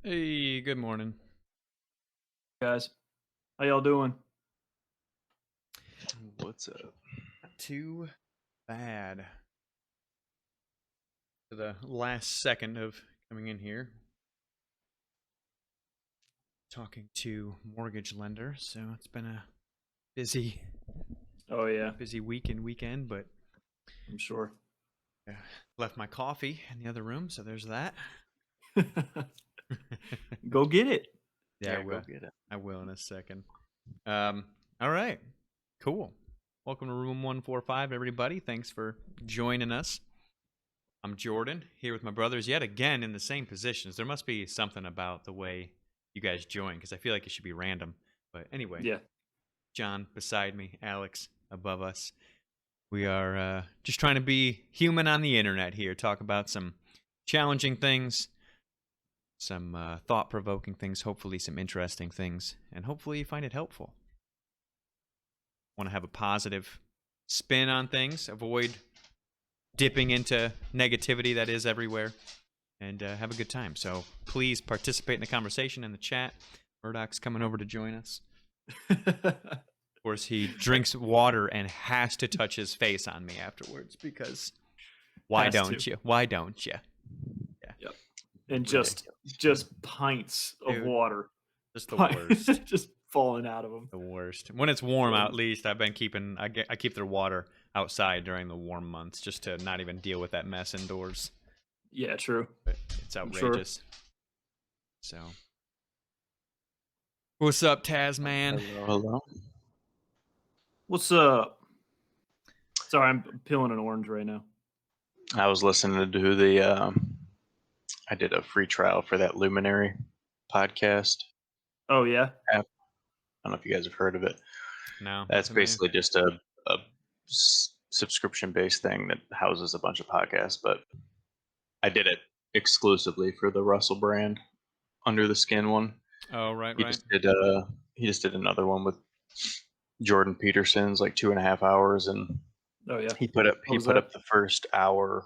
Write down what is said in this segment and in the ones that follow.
Hey, good morning. Guys. How y'all doing? What's up? Not too bad. To the last second of coming in here, talking to mortgage lender. So it's been a busy, Oh yeah, busy week and weekend. But I'm sure. left my coffee in the other room, so there's that. Go get it. Yeah, I Yeah, go will. get it. I will in a second. All right, cool. Welcome to room 145, everybody. Thanks for joining us. I'm Jordan, here with my brothers yet again in the same positions. There must be something about the way you guys join because I feel like it should be random. But anyway, Yeah. John beside me, Alex above us. We are just trying to be human on the internet here, talk about some challenging things, some thought provoking things, hopefully some interesting things, and hopefully you find it helpful. Want to have a positive spin on things, avoid dipping into negativity that is everywhere, and have a good time. So please participate in the conversation in the chat. Murdoch's coming over to join us. Of course, he drinks water and has to touch his face on me afterwards because why Has don't to. you? Why don't you? Yeah, Yep. And just Ridiculous. just pints of dude, water. just the worst. Just falling out of them. The worst. When it's warm out, at least I've been keeping. I keep their water outside during the warm months just to not even deal with that mess indoors. Yeah, true. But it's I'm sure. outrageous. So, what's up, Tasman? Hello, hello. What's up? Sorry, I'm peeling an orange right now. I was listening to the. I did a free trial for that Luminary podcast Oh yeah? app. I don't know if you guys have heard of it. No, not That's familiar. basically just a subscription-based thing that houses a bunch of podcasts. But I did it exclusively for the Russell Brand Under the Skin one. Oh, right, He right. just did he just did another one with Jordan Peterson's like 2.5 hours, and Oh yeah. he put up What he was put that? up the first hour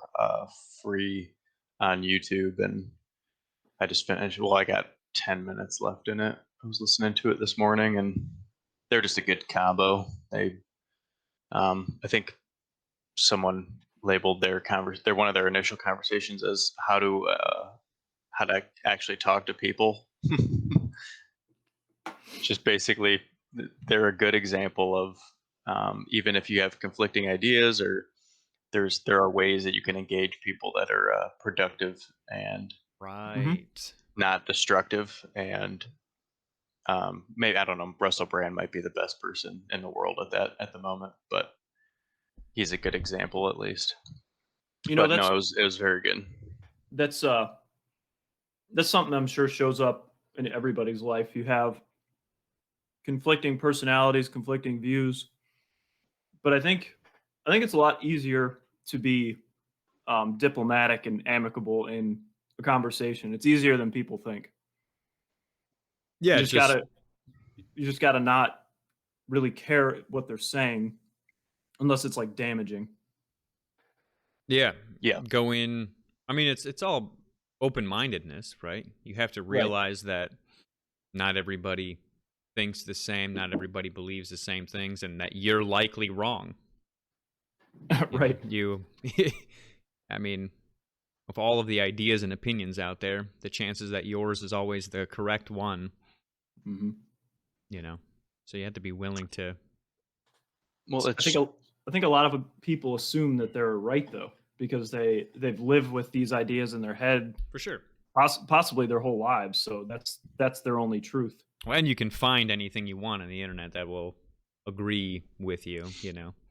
free on YouTube, and I just finished. Well, I got 10 minutes left in it. I was listening to it this morning, and they're just a good combo. I think someone labeled their one of their initial conversations as how to actually talk to people. Just basically, they're a good example of even if you have conflicting ideas, or there are ways that you can engage people that are productive and Mm-hmm. Right. not destructive. And maybe, I don't know, Russell Brand might be the best person in the world at that at the moment, but he's a good example at least. You know, But no, it was very good. that's uh that's something I'm sure shows up in everybody's life. You have conflicting personalities, conflicting views, but I think it's a lot easier to be diplomatic and amicable in a conversation. It's easier than people think. You Yeah, just just gotta you just gotta not really care what they're saying unless it's like damaging. yeah, Yeah, go in. I mean, it's all open-mindedness, right? You have to Right. realize that not everybody thinks the same, not everybody believes the same things, and that you're likely wrong. You know, Right. you. I mean, of all of the ideas and opinions out there, the chances that yours is always the correct one. hmm You know, so you have to be willing to. well, I think it's I think a lot of people assume that they're right though because they've lived with these ideas in their head For sure. possibly their whole lives. So that's their only truth. Well, and you can find anything you want on the internet that will agree with you,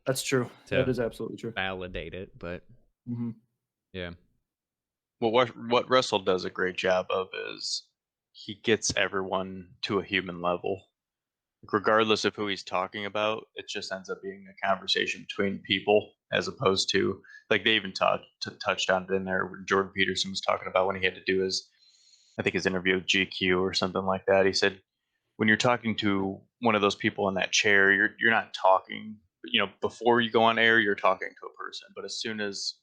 That's true. That to is absolutely true. validate it. But hmm yeah, well, what Russell does a great job of is he gets everyone to a human level. Regardless of who he's talking about, it just ends up being a conversation between people, as opposed to, like, they even touched on it in there when Jordan Peterson was talking about when he had to do I think his interview with GQ or something like that. He said when you're talking to one of those people in that chair, you're not talking. Before you go on air, you're talking to a person, but as soon as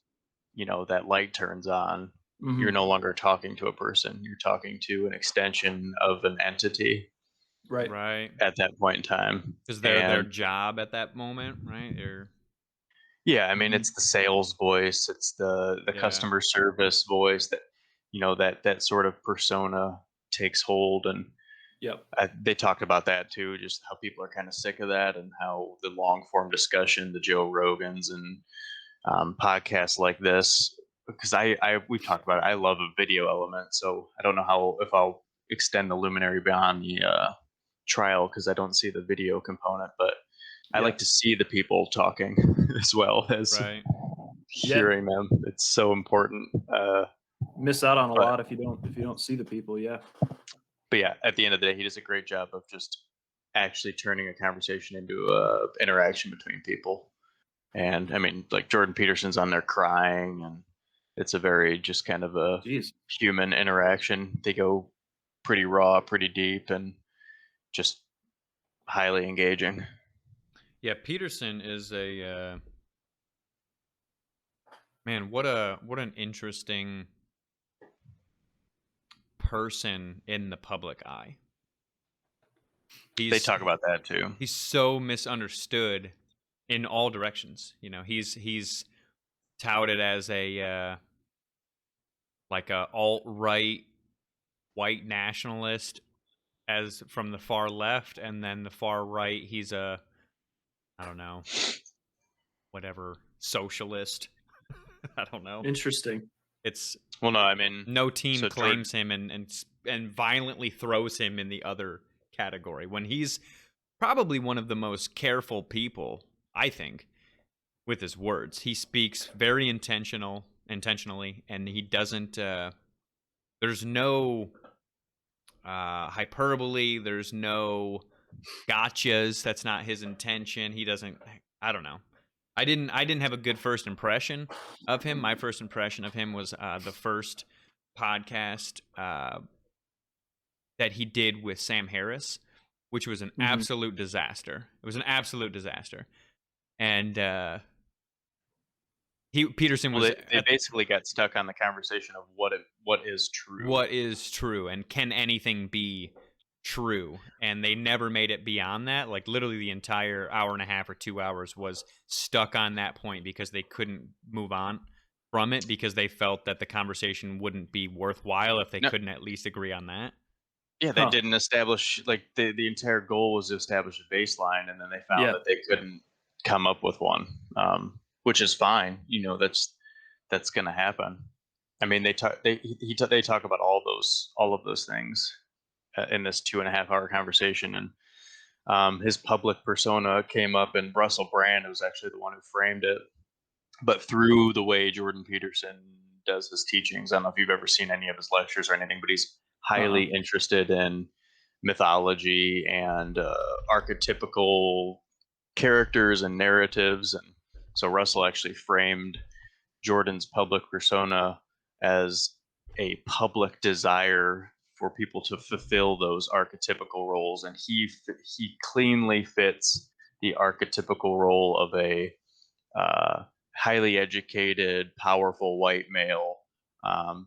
that light turns on, you're Hmm. no longer talking to a person. You're talking to an extension of an entity Right. Right. at that point in time. Because they're their And job at that moment, right? They're yeah, I mean, Hmm. it's the sales voice, it's the yeah. customer service voice that that sort of persona takes hold. And Yep. they talked about that too, just how people are kind of sick of that, and how the long form discussion, the Joe Rogans and podcasts like this, because I we've talked about it. I love a video element, so I don't know how if I'll extend the Luminary beyond the trial, because I don't see the video component, but I Yeah. like to see the people talking as well as Right. Yeah. hearing them. It's so important. Miss out on a But lot if you don't see the people. Yeah. but yeah, at the end of the day, he does a great job of just actually turning a conversation into a interaction between people. And I mean, like Jordan Peterson's on there crying, and it's a very just kind of a Jeez. human interaction. They go pretty raw, pretty deep, and just highly engaging. Yeah, Peterson is a man. What an interesting person in the public eye. They He's talk about that too. he's so misunderstood in all directions. You know, he's touted as a like a alt-right white nationalist as from the far left, and then the far right he's a, I don't know, whatever, socialist. I don't know. Interesting. It's Well, no, I mean, no team so Jordan, claims him and violently throws him in the other category when he's probably one of the most careful people, I think, with his words. He speaks very intentionally, and he doesn't there's no hyperbole, there's no gotchas. That's not his intention. He doesn't, I don't know. I didn't have a good first impression of him. My first impression of him was the first podcast that he did with Sam Harris, which was an Hmm. absolute disaster. It was an absolute disaster. And Peterson well, was they at basically got stuck on the conversation of what is true. what is true and can anything be true, and they never made it beyond that. Like literally the entire hour and a half or 2 hours was stuck on that point because they couldn't move on from it, because they felt that the conversation wouldn't be worthwhile if they No, couldn't at least agree on that. yeah, they Huh. didn't establish, like, the entire goal was to establish a baseline, and then they found Yeah. that they couldn't come up with one, which is fine. That's going to happen. I mean, they talk about all of those things in this 2.5 hour conversation, and his public persona came up, and Russell Brand was actually the one who framed it. But through the way Jordan Peterson does his teachings, I don't know if you've ever seen any of his lectures or anything, but he's highly interested in mythology and archetypical characters and narratives. And so Russell actually framed Jordan's public persona as a public desire for people to fulfill those archetypical roles, and he cleanly fits the archetypical role of a uh, highly educated, powerful white male,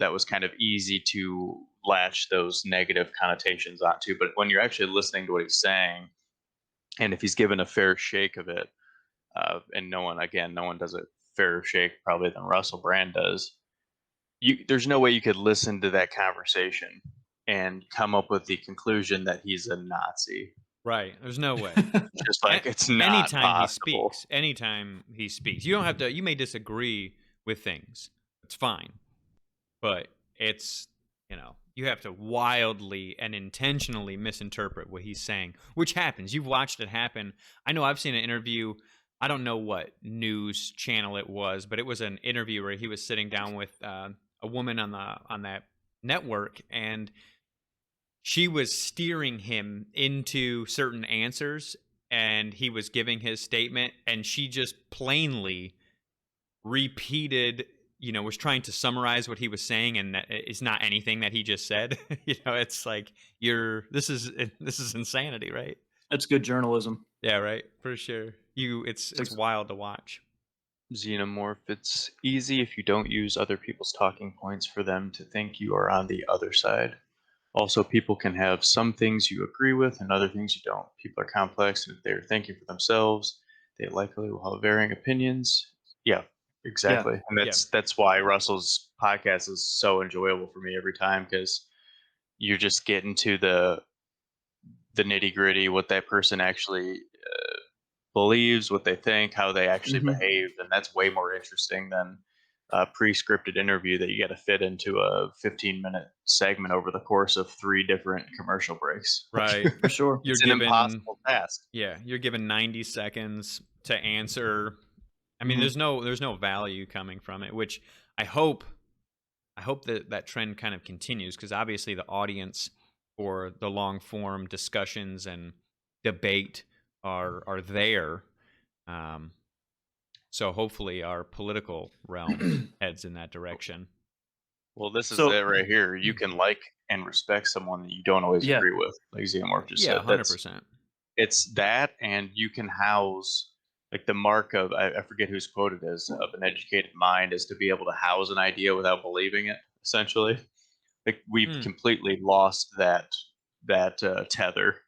that was kind of easy to latch those negative connotations onto. But when you're actually listening to what he's saying, and if he's given a fair shake of it, and no one does a fairer shake probably than Russell Brand does. There's no way you could listen to that conversation and come up with the conclusion that he's a Nazi. Right, there's no way. Just like it's not possible. Anytime he speaks, you don't have to, you may disagree with things, it's fine, but it's, you have to wildly and intentionally misinterpret what he's saying, which happens. You've watched it happen. I know I've seen an interview, I don't know what news channel it was, but it was an interview where he was sitting down with a woman on that network, and she was steering him into certain answers, and he was giving his statement, and she just plainly repeated, was trying to summarize what he was saying, and it's not anything that he just said. It's like, this is insanity, right? That's good journalism. Yeah, right, for sure. It's wild to watch. Xenomorph, it's easy if you don't use other people's talking points for them to think you are on the other side. Also, people can have some things you agree with and other things you don't. People are complex, and if they're thinking for themselves, they likely will have varying opinions. Yeah, Yeah. exactly. And Yeah. that's why Russell's podcast is so enjoyable for me every time, because you're just getting to the nitty gritty, what that person actually believes, what they think, how they actually hmm behave, and that's way more interesting than a pre-scripted interview that you got to fit into a 15-minute segment over the course of 3 different commercial breaks. Right. For sure. You're It's an given impossible task. Yeah, you're given 90 seconds to answer. I mean, hmm there's no value coming from it, which I hope that that trend kind of continues, because obviously the audience for the long form discussions and debate are there. Um, so hopefully our political realm heads in that direction. Well, this is it So right here. You can like and respect someone that you don't always yeah, agree with, like Xenomorph just Yeah, said. That's 100%. it's that, and you can house like the mark of I forget whose quote it is of an educated mind is to be able to house an idea without believing it. Essentially, like we've Hmm. completely lost that tether,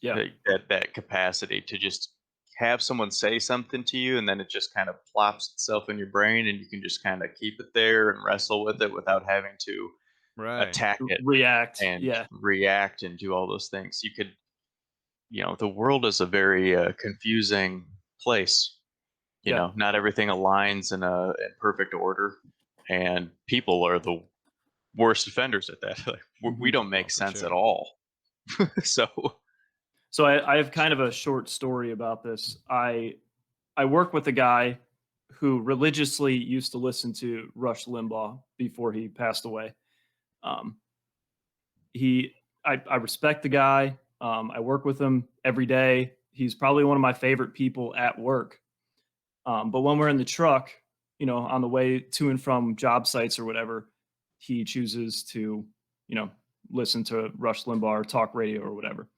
yeah, that capacity to just have someone say something to you, and then it just kind of plops itself in your brain, and you can just kind of keep it there and wrestle with it without having to Right. attack it react. and Yeah, react and do all those things. You could, the world is a very confusing place. yeah. Not everything aligns in perfect order, and people are the worst offenders at that. Like, we hmm don't Oh, make for sense at sure. all. So, So I have kind of a short story about this. I work with a guy who religiously used to listen to Rush Limbaugh before he passed away. Um, he I respect the guy. I work with him every day. He's probably one of my favorite people at work. But when we're in the truck, on the way to and from job sites or whatever, he chooses to, you know, listen to Rush Limbaugh or talk radio or whatever.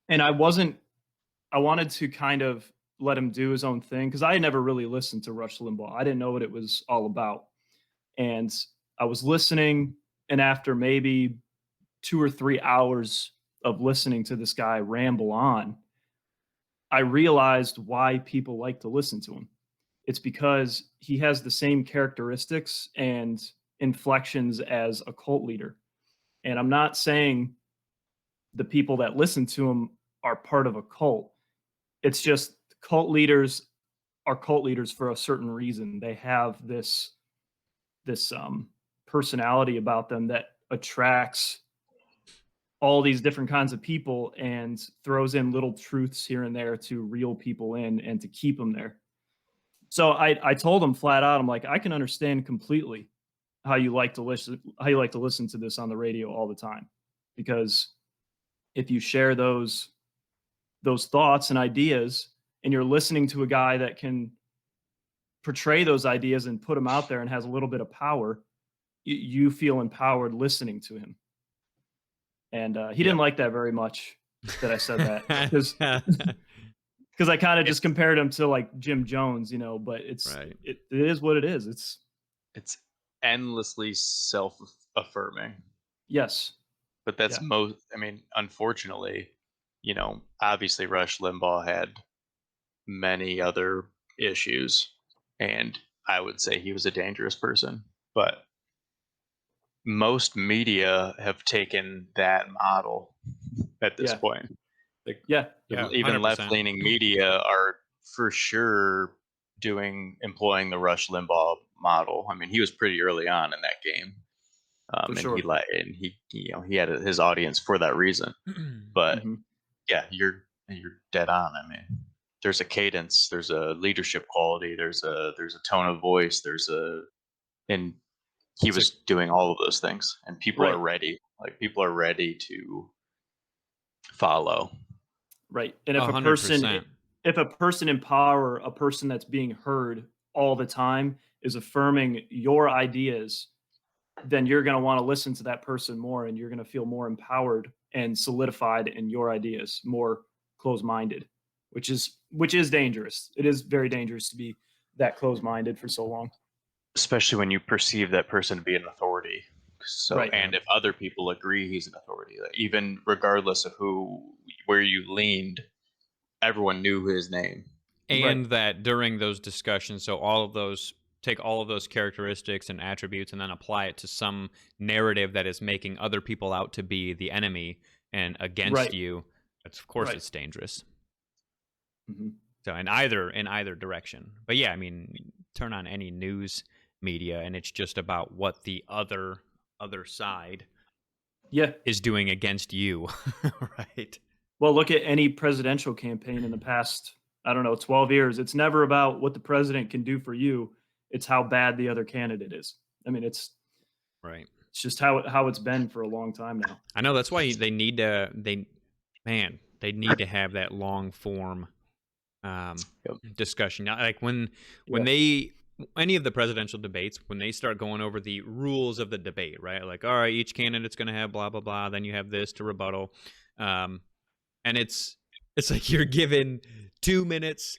And I wanted to kind of let him do his own thing because I had never really listened to Rush Limbaugh. I didn't know what it was all about. And I was listening, and after maybe 2 or 3 hours of listening to this guy ramble on, I realized why people like to listen to him. It's because he has the same characteristics and inflections as a cult leader. And I'm not saying the people that listen to him are part of a cult. It's just cult leaders are cult leaders for a certain reason. They have this personality about them that attracts all these different kinds of people and throws in little truths here and there to reel people in and to keep them there. So I told him flat out, I'm like, I can understand completely how you like to listen to this on the radio all the time. Because if you share those thoughts and ideas and you're listening to a guy that can portray those ideas and put them out there and has a little bit of power, you feel empowered listening to him. And he Yep. didn't like that very much that I said that because I kind of just it's compared him to like Jim Jones, but Right. it is what it is. it's endlessly self-affirming, Yes. but that's Yeah. most. I mean, unfortunately, obviously Rush Limbaugh had many other issues, and I would say he was a dangerous person. But most media have taken that model at this Yeah. point. Like, Yeah. Yeah, even 100%. left-leaning media are for sure employing the Rush Limbaugh model. I mean, he was pretty early on in that game, For and he sure. let and he had his audience for that reason. But hmm yeah, you're dead on. I mean, there's a cadence, there's a leadership quality, there's a tone of voice, and he It's a was doing all of those things, and people are Right. ready. Like, people are ready to follow. Right. And hundred% if a person in power, a person that's being heard all the time is affirming your ideas, then you're going to want to listen to that person more and you're going to feel more empowered and solidified in your ideas, more close-minded, which is dangerous. It is very dangerous to be that close-minded for so long. Especially when you perceive that person to be an authority. So, Right. and if other people agree he's an authority, like, even regardless of where you leaned, everyone knew his name. And that during those discussions, so take all of those characteristics and attributes and then apply it to some narrative that is making other people out to be the enemy and against you. That's, of course, it's dangerous. Mm-hmm. So in either direction. But yeah, I mean, turn on any news media and it's just about what the other side is doing against you, right? Well, look at any presidential campaign in the past, 12 years. It's never about what the president can do for you. It's how bad the other candidate is. I mean, it's right. It's just how it's been for a long time now. I know, that's why they need to need to have that long form discussion. Like when any of the presidential debates, when they start going over the rules of the debate, right? Like, all right, each candidate's going to have blah blah blah. Then you have this to rebuttal, and it's like you're given 2 minutes.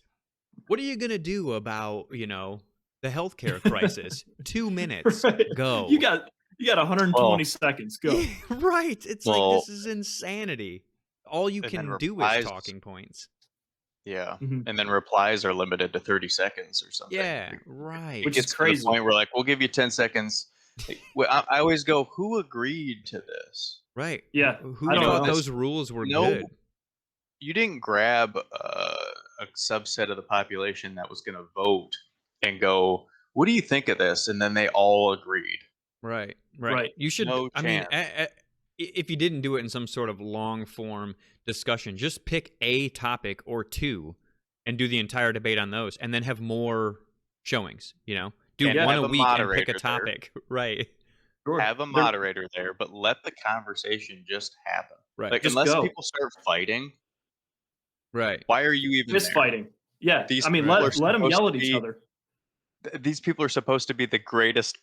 What are you going to do about the healthcare crisis? 2 minutes, Right. go. You got 120 seconds. Go. Right. It's like, this is insanity. All you can do is talking points. Yeah. Mm-hmm. And then replies are limited to 30 seconds or something. Yeah, right. Which is crazy. To the point where, like, we'll give you 10 seconds. Like, I always go, who agreed to this? Right. Yeah. Who thought those rules were good? You didn't grab a subset of the population that was going to vote and go, what do you think of this? And then they all agreed. Right. You should. No chance. Mean, if you didn't do it in some sort of long form discussion, just pick a topic or two and do the entire debate on those, and then have more showings. Do one a week and pick a topic. There. Right. Sure. Have a moderator there, but let the conversation just happen. Right. Like, just unless go. people start fighting. Right. Why are you even fist fighting? Yeah. Let them yell at each other. These people are supposed to be the greatest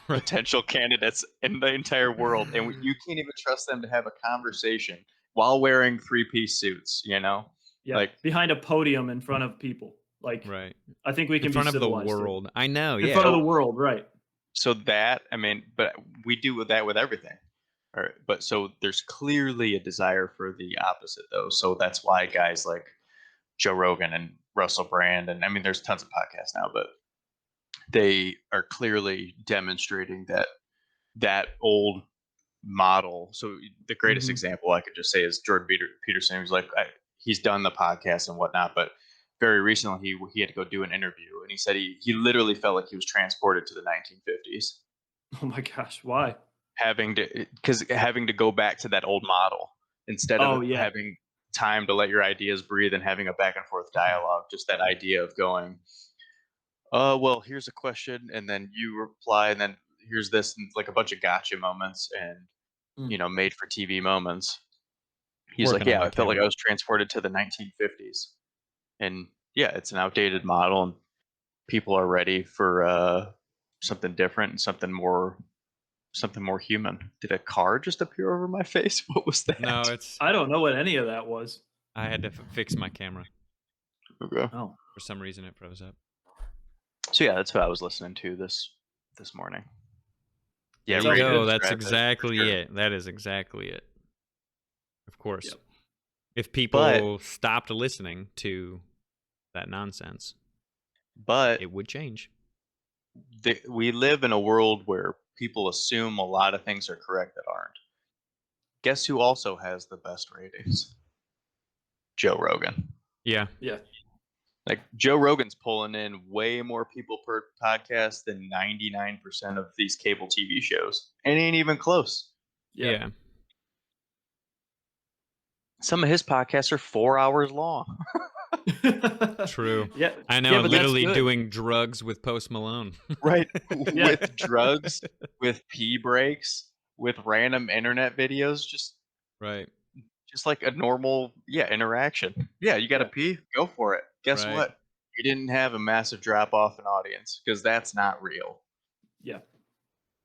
potential candidates in the entire world, and you can't even trust them to have a conversation while wearing 3-piece suits. Yeah, like behind a podium in front of people. Like, right. I think we can in front be of the civilized world. I know. In front of the world, right? So that, but we do that with everything. All right, but so there's clearly a desire for the opposite, though. So that's why guys like Joe Rogan and Russell Brand, and there's tons of podcasts now, but they are clearly demonstrating that old model. So the greatest example I could just say is Jordan Peterson. Who's like, he's done the podcast and whatnot, but very recently he had to go do an interview, and he said he literally felt like he was transported to the 1950s. Oh my gosh, why? Having to go back to that old model instead of having time to let your ideas breathe and having a back and forth dialogue. Just that idea of going, well, here's a question, and then you reply, and then here's this, and like a bunch of gotcha moments and made for TV moments. He's like, I felt like I was transported to the 1950s, and it's an outdated model, and people are ready for something different and something more human. Did a car just appear over my face? What was that? No, I don't know what any of that was. I had to fix my camera. Okay. Oh, for some reason it froze up. So that's what I was listening to this morning. Yeah, there you go. That's exactly it. That is exactly it. Of course. Yep. If people stopped listening to that nonsense, it would change. We live in a world where people assume a lot of things are correct that aren't. Guess who also has the best ratings? Joe Rogan. Yeah. Like, Joe Rogan's pulling in way more people per podcast than 99% of these cable TV shows. And he ain't even close. Yeah. Some of his podcasts are 4 hours long. True. Yeah. I know, literally doing drugs with Post Malone. Right. With drugs, with pee breaks, with random internet videos, just like a normal interaction. Yeah, you gotta pee? Go for it. Guess what? You didn't have a massive drop off in audience, because that's not real. Yeah.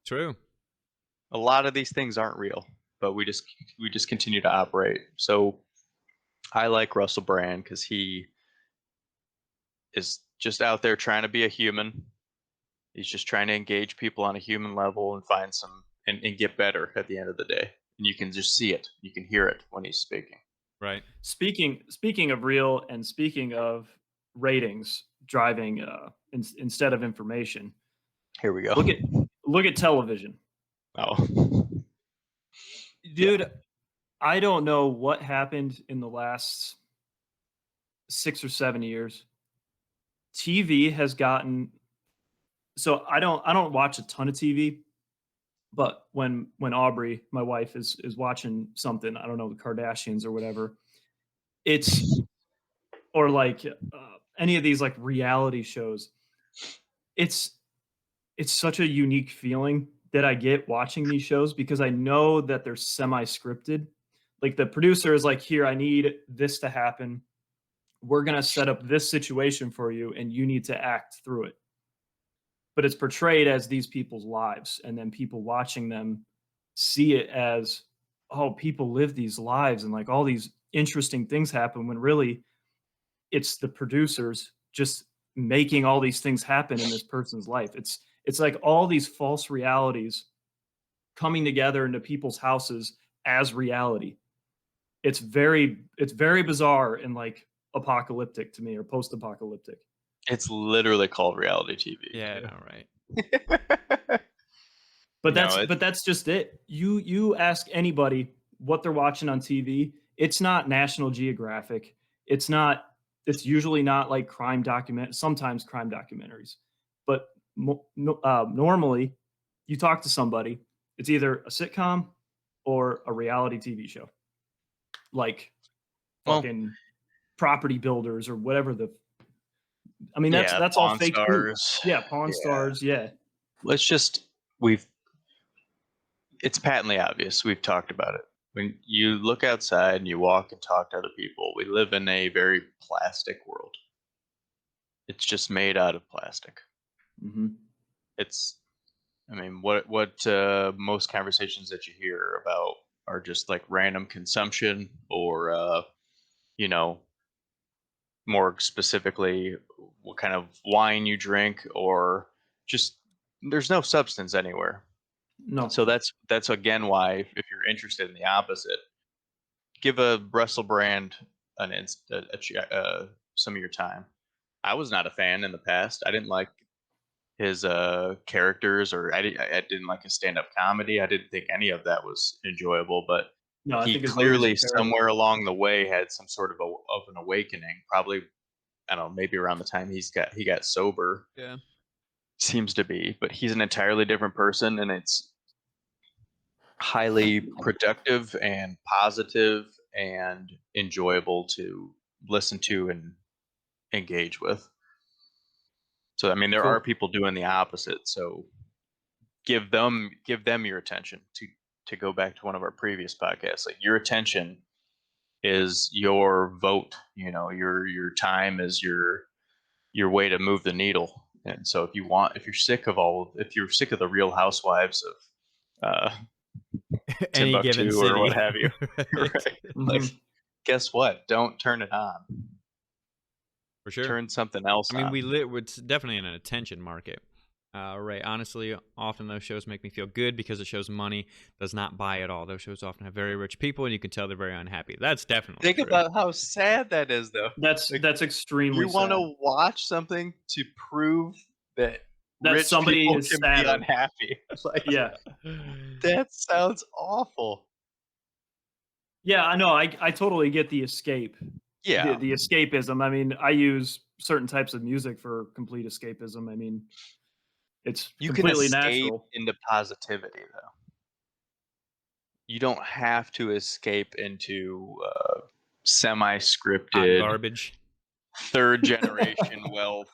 True. A lot of these things aren't real, but we just continue to operate. So I like Russell Brand because he is just out there trying to be a human. He's just trying to engage people on a human level and find some and get better at the end of the day. And you can just see it. You can hear it when he's speaking. Right. Speaking of real and speaking of ratings driving instead of information, Here we go. look at television. Oh. Dude, I don't know what happened in the last 6 or 7 years. TV has gotten so I don't watch a ton of TV, but when Aubrey, my wife, is watching something, I don't know, the Kardashians or whatever, it's or like any of these like reality shows, it's it's such a unique feeling that I get watching these shows because I know that they're semi-scripted. Like the producer is like, "Here, I need this to happen. We're going to set up this situation for you and you need to act through it." But it's portrayed as these people's lives, and then people watching them see it as, "Oh, people live these lives and like all these interesting things happen," when really it's the producers just making all these things happen in this person's life. It's like all these false realities coming together into people's houses as reality. It's very bizarre and like apocalyptic to me, or post-apocalyptic. It's literally called reality TV. Yeah, I too. know, right? But No, it- that's just it. You ask anybody what they're watching on TV, it's not National Geographic. It's usually not like sometimes crime documentaries. But normally you talk to somebody, it's either a sitcom or a reality TV show. Like Well, fucking Property Builders or whatever I mean yeah, that's all Pawn fake too. Stars. Yeah, Pawn Yeah. Stars, yeah. Let's just we've it's patently obvious. We've talked about it. When you look outside and you walk and talk to other people, we live in a very plastic world. It's just made out of plastic. Mhm. It's I mean, what most conversations that you hear about are just like random consumption or you know, more specifically what kind of wine you drink or just there's no substance anywhere. No. So that's again why if you're interested in the opposite, give a Russell Brand some of your time. I was not a fan in the past. I didn't like his characters, or I didn't like his stand-up comedy. I didn't think any of that was enjoyable, but No, I he think his movies clearly are terrible. somewhere along the way had some sort of an awakening. Probably I don't know, maybe around the time he got sober. Yeah. Seems to be, but he's an entirely different person, and it's highly productive and positive and enjoyable to listen to and engage with. So I mean, there are Cool. people doing the opposite. So give them your attention. To go back to one of our previous podcasts, like your attention is your vote. You know, your time is your way to move the needle. And so if you're sick of the Real Housewives of Any given Timbuktu city. or what have you, Right. right? Like, Mhm. guess what? Don't turn it on. For sure. Turn something else I mean, on. it's definitely an attention market. Right. Honestly, often those shows make me feel good because it shows money does not buy at all. Those shows often have very rich people, and you can tell they're very unhappy. That's definitely Think true. about how sad that is, though. That's Like, extremely you want sad. to watch something to prove that That rich somebody people is can be sadder. unhappy. Like, Yeah. that sounds awful. Yeah, I know. I totally get the escape. Yeah, The escapism. I mean, I use certain types of music for complete escapism. I mean, it's you can completely escape natural. into positivity, though. You don't have to escape into Hot semi-scripted garbage. third generation wealth,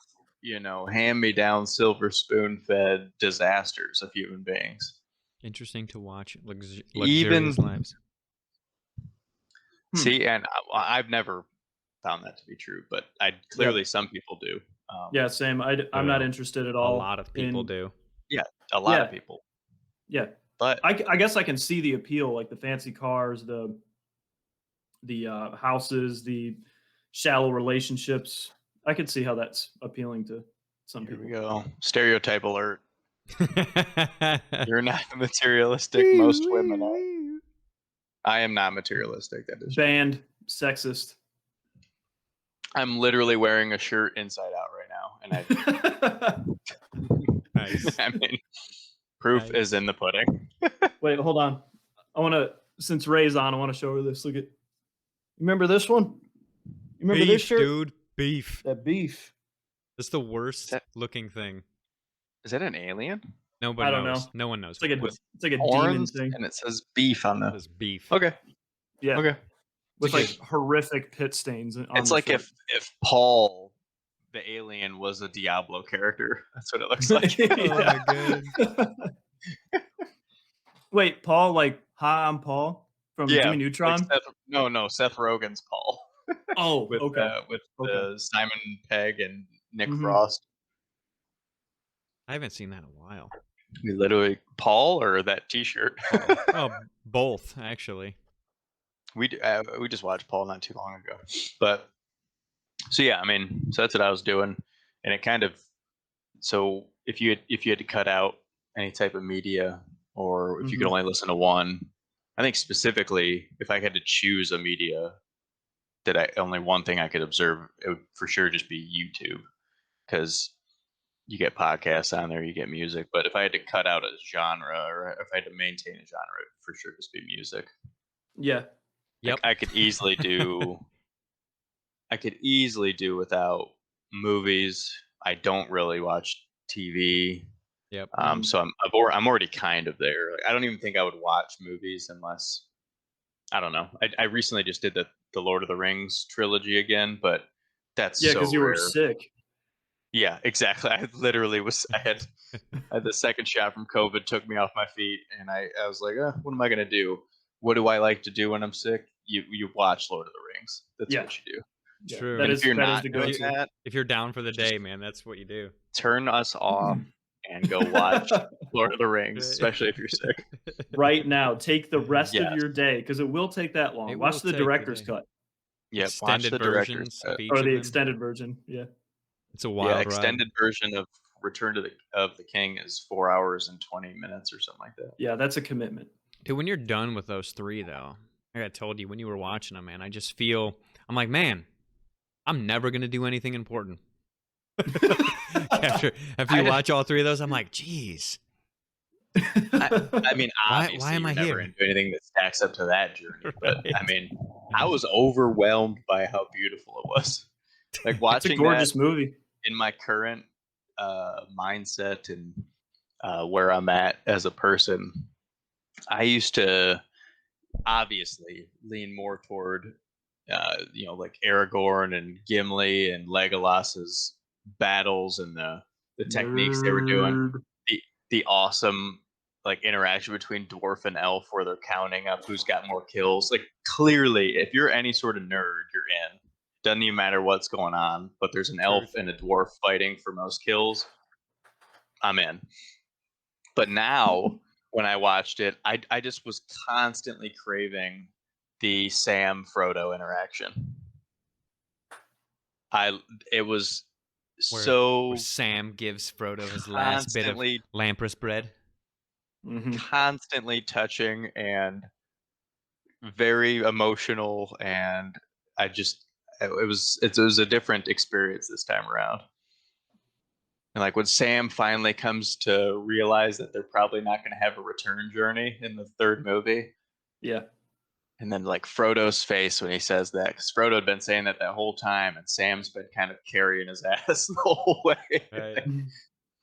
hand me down silver spoon fed disasters of human beings. Interesting to watch. Even Luxurious lives. see, and I've never found that to be true, but clearly some people do. Yeah, same. I'm not interested at A all. lot of people in, do. a lot Yeah. of people. Yeah, But I guess I can see the appeal, like the fancy cars, the the houses, the shallow relationships. I could see how that's appealing to some Here people. we go. Stereotype alert. You're not materialistic. Most women are. I am not materialistic. That is. Banned, sexist. I'm literally wearing a shirt inside out right now, and Nice. I mean, proof Nice. is in the pudding. Wait, hold on. I want to, since Ray's on, I want to show her this. Look at, remember this one? You remember this Beef, shirt? dude. Beef. That beef. That's the worst that- looking thing. Is that an alien? Nobody I don't knows. know. No one knows. It's like a, With it's like a demon Horns, thing. and it says beef on the. This beef. Okay. Yeah. Okay. With a like good- horrific pit stains. On It's the like shirt. if Paul, the alien, was a Diablo character. That's what it looks like. Oh my Wait, Paul, like, hi, I'm Paul from Jimmy like Neutron. Seth Rogen's Paul Oh, with okay. with Simon Pegg and Nick Mhm. Frost. I haven't seen that in a while. We literally Paul or that T-shirt. Oh, both actually. we just watched Paul not too long ago, but so yeah, I mean, so that's what I was doing, and it kind of so if you had to cut out any type of media, or if you could Mhm. only listen to one, I think specifically if I had to choose a media that only one thing I could observe, it would for sure just be YouTube, because you get podcasts on there, you get music. But if I had to cut out a genre, or if I had to maintain a genre, it would for sure just be music. Yeah. Yep. I could easily do. I could easily do without movies. I don't really watch TV. Yep. So I'm already kind of there. Like, I don't even think I would watch movies unless, I don't know. I recently just did the Lord of the Rings trilogy again, but that's Yeah, so because you were rare. sick. Yeah, exactly. I literally was. I had the second shot from COVID took me off my feet, and I was like, what am I gonna do? What do I like to do when I'm sick? You watch Lord of the Rings. That's Yeah. what you do. Yeah, True. That And is, if you're that is not the doing go-to. that, If you're down for the Just- day, man, that's what you do. turn us off and go watch Lord of the Rings, especially if you're sick. Right now, take the rest of Yes. your day, because it will take that long. It Watch will the take the director's day. cut Yeah, Extended watch the director's versions cut. of each or of the them. extended version. Yeah. It's a Yeah, wild ride. extended version of Return of the King is 4 hours and 20 minutes or something like that. Yeah, that's a commitment. Dude, when you're done with those three, though, like I told you when you were watching them, man, I just feel I'm like, man, I'm never gonna do anything important. after you watch all three of those, I'm like, geez. I mean, Why obviously, am you're I never here? going to do anything that stacks up to that journey. But I Right. mean, I was overwhelmed by how beautiful it was. Like It's a watching gorgeous that movie. in my current mindset and where I'm at as a person, I used to obviously lean more toward, like Aragorn and Gimli and Legolas's battles and the techniques they were doing. The awesome like interaction between dwarf and elf where they're counting up who's got more kills. Like clearly, if you're any sort of nerd, you're in. Doesn't even matter what's going on, but there's an elf Truth. and a dwarf fighting for most kills. I'm in. But now, when I watched it, I just was constantly craving the Sam Frodo interaction. It was so Where Sam gives Frodo his last bit of constantly Lampress bread. Mhm. constantly touching and very emotional, and it was a different experience this time around. And like when Sam finally comes to realize that they're probably not going to have a return journey in the third movie, Yeah. and then like Frodo's face when he says that, because Frodo had been saying that whole time, and Sam's been kind of carrying his ass the whole way. Right.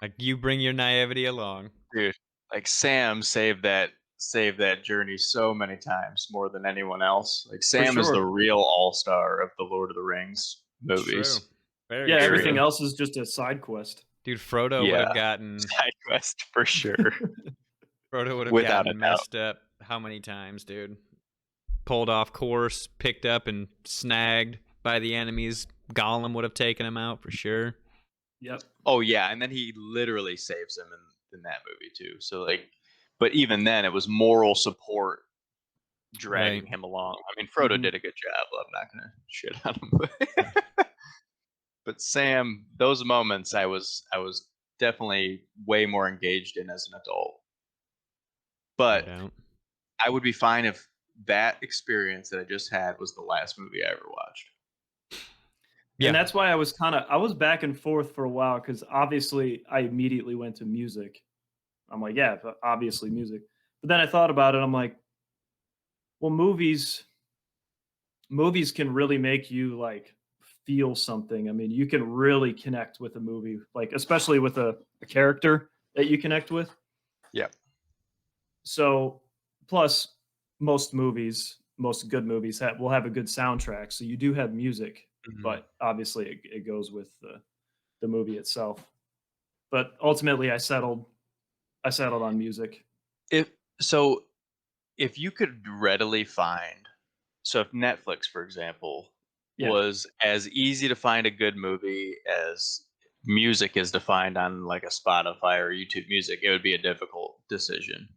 Like you bring your naivety along. Dude, like Sam saved that journey so many times more than anyone else. Like Sam is sure. the real all-star of the Lord of the Rings It's movies. true. Very Yeah, true. everything else is just a side quest. Dude, Frodo would Yeah. have gotten Side quest for sure. Frodo would have Without gotten a doubt. messed up how many times, dude? Pulled off course, picked up and snagged by the enemies. Gollum would have taken him out for sure. Yep. Oh yeah, and then he literally saves him in that movie too. So like, but even then, it was moral support dragging Right. him along. I mean, Frodo Mhm. did a good job. I'm not gonna shit on him, but Sam, those moments, I was definitely way more engaged in as an adult. No But doubt. I would be fine if that experience that I just had was the last movie I ever watched. And Yeah. that's why I was back and forth for a while because obviously I immediately went to music. I'm like, yeah, obviously music. But then I thought about it. I'm like, well, movies can really make you like feel something. I mean, you can really connect with a movie, like especially with a character that you connect with. Yeah. So, plus most good movies will have a good soundtrack. So you do have music, Mhm. but obviously it goes with the movie itself. But ultimately, I settled on music. If so, if you could readily find, so if Netflix, for example, Yeah, was as easy to find a good movie as music is defined on like a Spotify or YouTube Music, it would be a difficult decision.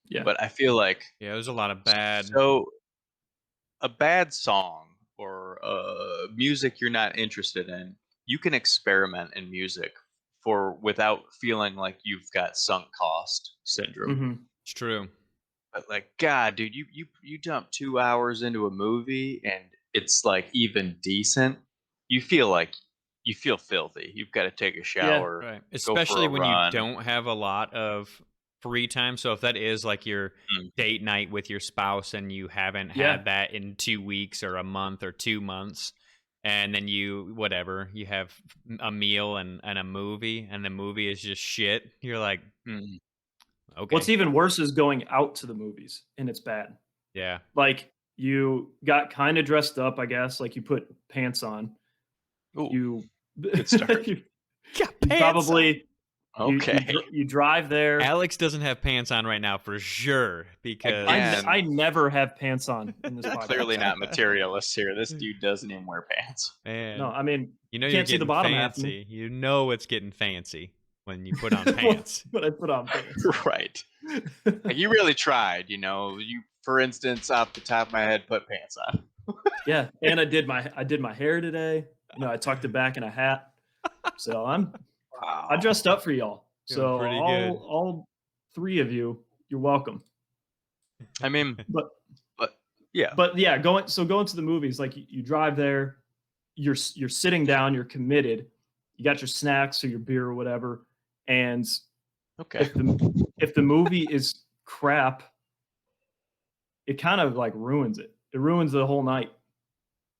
yeah, But I feel like Yeah, there's a lot of bad. so a bad song or music you're not interested in, you can experiment in music for without feeling like you've got sunk cost syndrome. hmm It's true. But like, God, dude, you jump 2 hours into a movie and it's like even decent. You feel like you feel filthy. You've got to take a yeah, shower, Right. go for Especially a when you run. don't have a lot of free time. So if that is like your Mm, date night with your spouse and you haven't yeah, had that in 2 weeks or a month or 2 months, and then you whatever, you have a meal and a movie and the movie is just shit, you're like, mm. What's okay. even worse is going out to the movies and it's bad. Yeah. Like you got kind of dressed up, I guess, like you put pants on. Ooh, You good start. you, Got you pants on. probably Okay. you drive there. Alex doesn't have pants on right now for sure because Again, I never have pants on in this we're clearly podcast. not materialists here. This dude doesn't even wear pants. No, man, I mean, you know you you're can't see the getting bottom half of me fancy. You know it's getting fancy when you put on when pants. I put on pants. Right. Like you really tried, you for instance, off the top of my head, put pants on. Yeah, and I did my hair today. I tucked it back in a hat. So I Wow. dressed up for y'all. Feeling So pretty good. all three of you, you're welcome. I mean, But but yeah. but yeah, going to the movies, like you drive there, you're sitting down, you're committed. You got your snacks or your beer or whatever, and Okay. if the movie is crap, it kind of like ruins it. It ruins the whole night.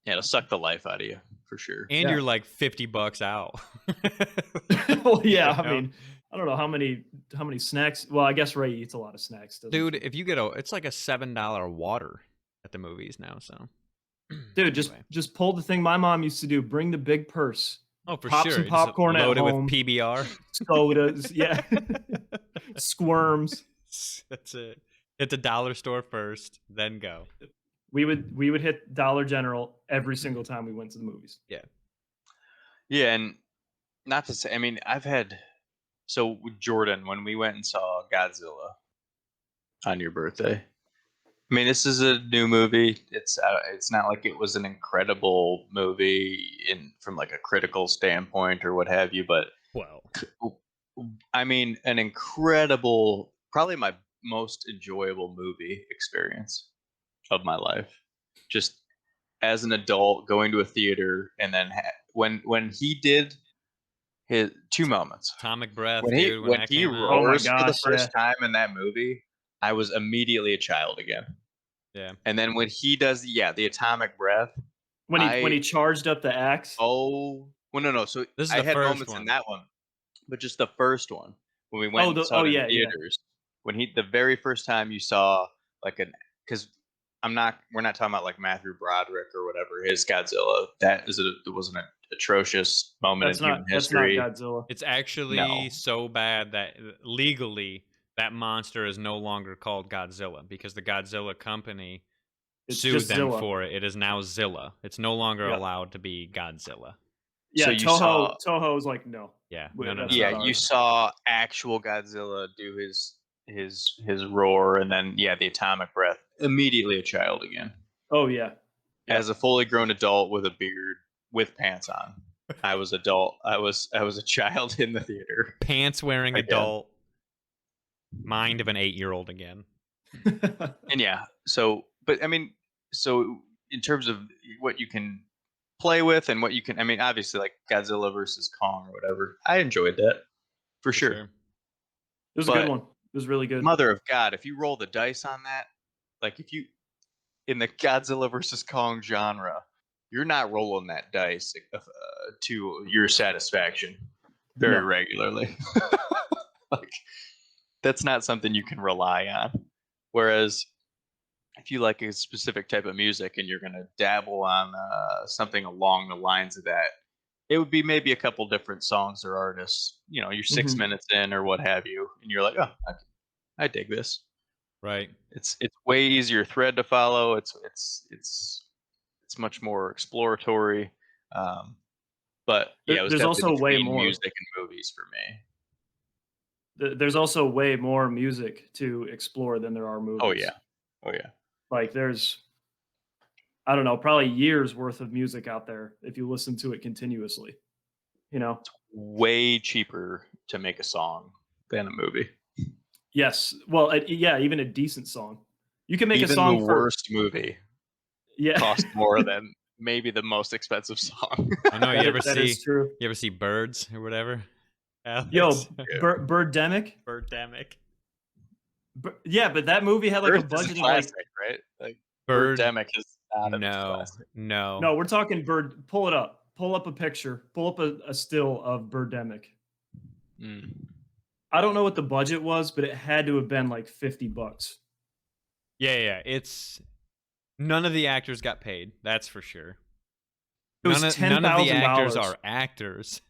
Yeah, it'll suck the life out of you for sure. And Yeah. you're like $50 out. Well, yeah. You I know? mean, I don't know how many snacks. Well, I guess Ray eats a lot of snacks, doesn't Dude, he? if you get it's like a $7 water at the movies now, so Dude, anyway. just pull the thing my mom used to do. Bring the big purse. Oh, for Pop sure. some You just popcorn at load it with home. PBR. Sodas. Yeah. Squirms. That's it. Hit the dollar store first, then go. We would hit Dollar General every single time we went to the movies. Yeah. Yeah, and not to say, I mean, I've had so with Jordan when we went and saw Godzilla on your birthday. I mean, this is a new movie. It's not like it was an incredible movie in from like a critical standpoint or what have you, but Well, I mean, an incredible, probably my most enjoyable movie experience of my life. Just as an adult, going to a theater, and then when he did his two moments, Atomic Breath, when he dude, when when that he came out. Oh my roars for the gosh, yeah. first time in that movie, I was immediately a child again. Yeah. And then when he does the atomic breath, When I he charged up the axe. oh well no. So This is I the had first moments in one. that one, but just the first one when we went and saw it in Yeah, yeah. theaters. When he the very first time you saw like an because we're not talking about like Matthew Broderick or whatever his Godzilla. It was an atrocious moment in human That's not history. Godzilla. It's actually No. so bad that legally that monster is no longer called Godzilla because the Godzilla company It's sued just them Zilla. for it. It is now Zilla. It's no longer Yep. allowed to be Godzilla. Yeah, So you saw Toho was like, no. Yeah. Wait, No, no, that's no. not yeah, you ours. saw actual Godzilla do his his roar, and then the atomic breath. Immediately a child again. Oh yeah. Yeah. As a fully grown adult with a beard with pants on, I was adult. I was a child in the theater. Pants wearing Again. adult. Mind of an 8-year-old again. And but I mean, so in terms of what you can play with and what you can, I mean, obviously like Godzilla versus Kong or whatever, I enjoyed that for sure. It was a But good one. It was really good. Mother of God, if you roll the dice on that, like if you in the Godzilla versus Kong genre, you're not rolling that dice to your satisfaction very No. regularly. Like that's not something you can rely on. Whereas if you like a specific type of music and you're going to dabble on something along the lines of that, it would be maybe a couple different songs or artists. You know, you're 6 Mhm. minutes in or what have you, and you're like, oh, I dig this. Right. It's way easier thread to follow. It's much more exploratory. But yeah, it was There's also definitely way between more. music and movies for me. There's also way more music to explore than there are movies. Oh yeah. Like there's, I don't know, probably years worth of music out there if you listen to it continuously. You know? Way cheaper to make a song than a movie. Yes. Well, yeah, even a decent song. You can make Even a song the for worst movie yeah. costs more than maybe the most expensive song. I know you ever that is see true. you ever see Birds or whatever? Alex? Yo, Yeah. Birdemic. Birdemic. Yeah, but that movie had like Earth a is budget of like classic, right? Like Birdemic is not a classic. No. no, we're talking Bird. Pull it up. Pull up a picture. Pull up a still of Birdemic. Mm. I don't know what the budget was, but it had to have been like $50. Yeah. It's none of the actors got paid. That's for sure. It was none of the actors $10,000. are actors.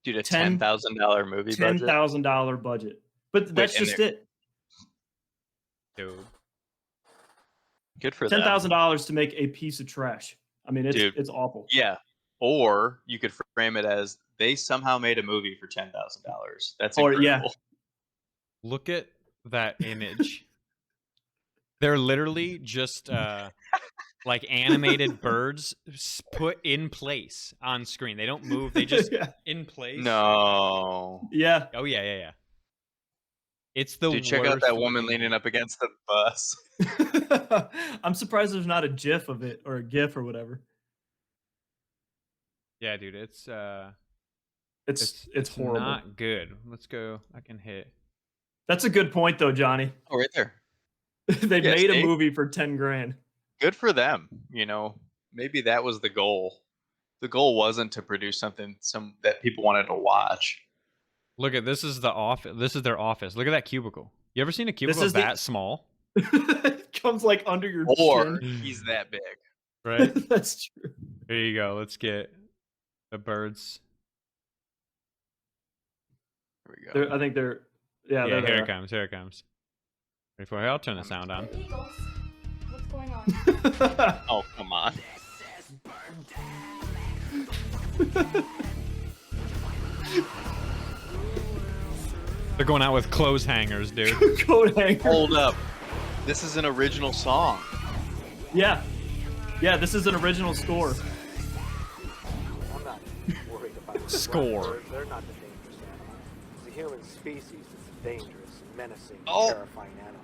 Dude, a $10,000 $10,000 movie budget. $10,000 budget. But that's and just it. Dude. Good for them. $10,000 to make a piece of trash. I mean, Dude. it's awful. Yeah. Or you could frame it as they somehow made a movie for $10,000. That's Or, incredible. yeah. Look at that image. They're literally just like animated birds put in place on screen. They don't move. They just yeah. in place. No. Yeah. Oh yeah. It's the Dude, check out worst that woman looking- leaning up against the bus. I'm surprised there's not a GIF of it or a GIF or whatever. Yeah, dude, it's It's horrible. not good. Let's go. I can hit. That's a good point though, Johnny. Oh, right there. They Yes, made a Dave. movie for 10 grand. Good for them. You know, maybe that was the goal. The goal wasn't to produce something that people wanted to watch. Look at this is the office. This is their office. Look at that cubicle. You ever seen a cubicle is the- that small? It comes like under your Or chin. he's that big. Right. That's true. Here you go. Let's get the birds. Here we go. I think they're yeah, Yeah, they're here there. it comes. Here it comes. Ready for it? I'll turn the sound on. Eagles, what's going on? Oh, come on. They're going out with clothes hangers, dude. Coat hanger. Hold up. This is an original song. Yeah. Yeah, this is an original score. I'm not worried about the Score. birds. They're not the dangerous animal. The human species is the dangerous, menacing, Oh. terrifying animal.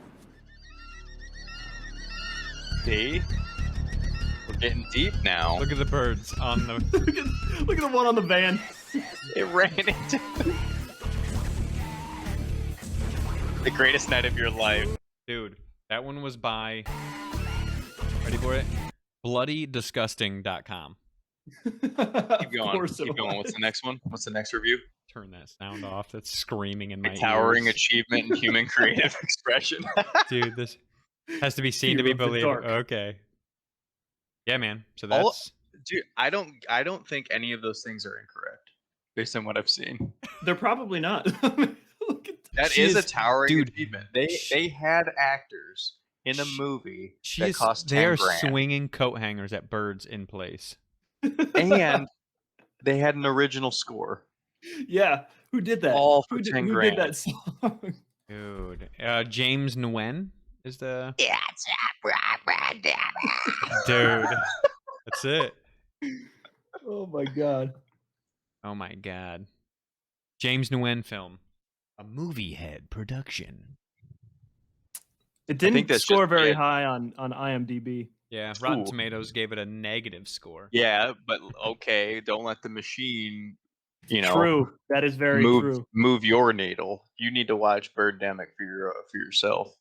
See? We're getting deep now. Look at the birds on the. Look at the one on the van. It ran into the greatest night of your life. Dude, that one was by. Ready for it? BloodyDisgusting.com. Keep going. Keep going. What's the next one? What's the next review? Turn that sound off. That's screaming in my A towering ears. achievement in human creative expression. Dude, this has to be seen to be Hero of the believed. dark. Okay. Yeah, man. So All- that's Dude, I don't think any of those things are incorrect based on what I've seen. They're probably not. Look at That She is a is- towering dude, achievement. They had actors in a movie she that is, cost they 10 are grand. swinging coat hangers at birds in place. And they had an original score. Yeah, who did that? All for who did, 10 who grand. did that song? Dude. James Nguyen is the. Dude. That's it. Oh my god. Oh my god. James Nguyen film. A movie head production. It think didn't that's score just very it. high on IMDb. Yeah, Rotten Ooh. Tomatoes gave it a negative score. Yeah, but okay, don't let the machine, True. That is very true. move your needle. You need to watch Birdemic for yourself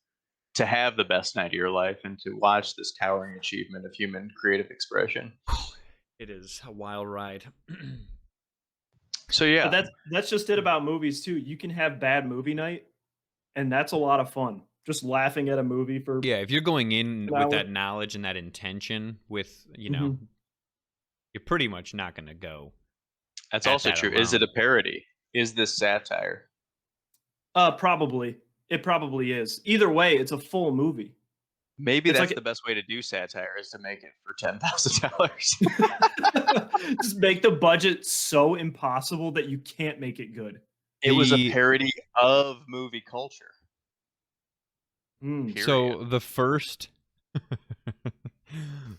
to have the best night of your life and to watch this towering achievement of human creative expression. It is a wild ride. So yeah, But that's just it about movies too. You can have bad movie night, and that's a lot of fun. Just laughing at a movie for Yeah, if you're going in An with hour. that knowledge and that intention, with Mhm. you're pretty much not going to go. that's at also that true. Is it a alone. parody? Is this satire? Probably. It probably is. Either way, it's a full movie. Maybe It's that's like- the best way to do satire is to make it for $10,000. Just make the budget so impossible that you can't make it good. It was a The- parody of movie culture. Mm. Period. So the first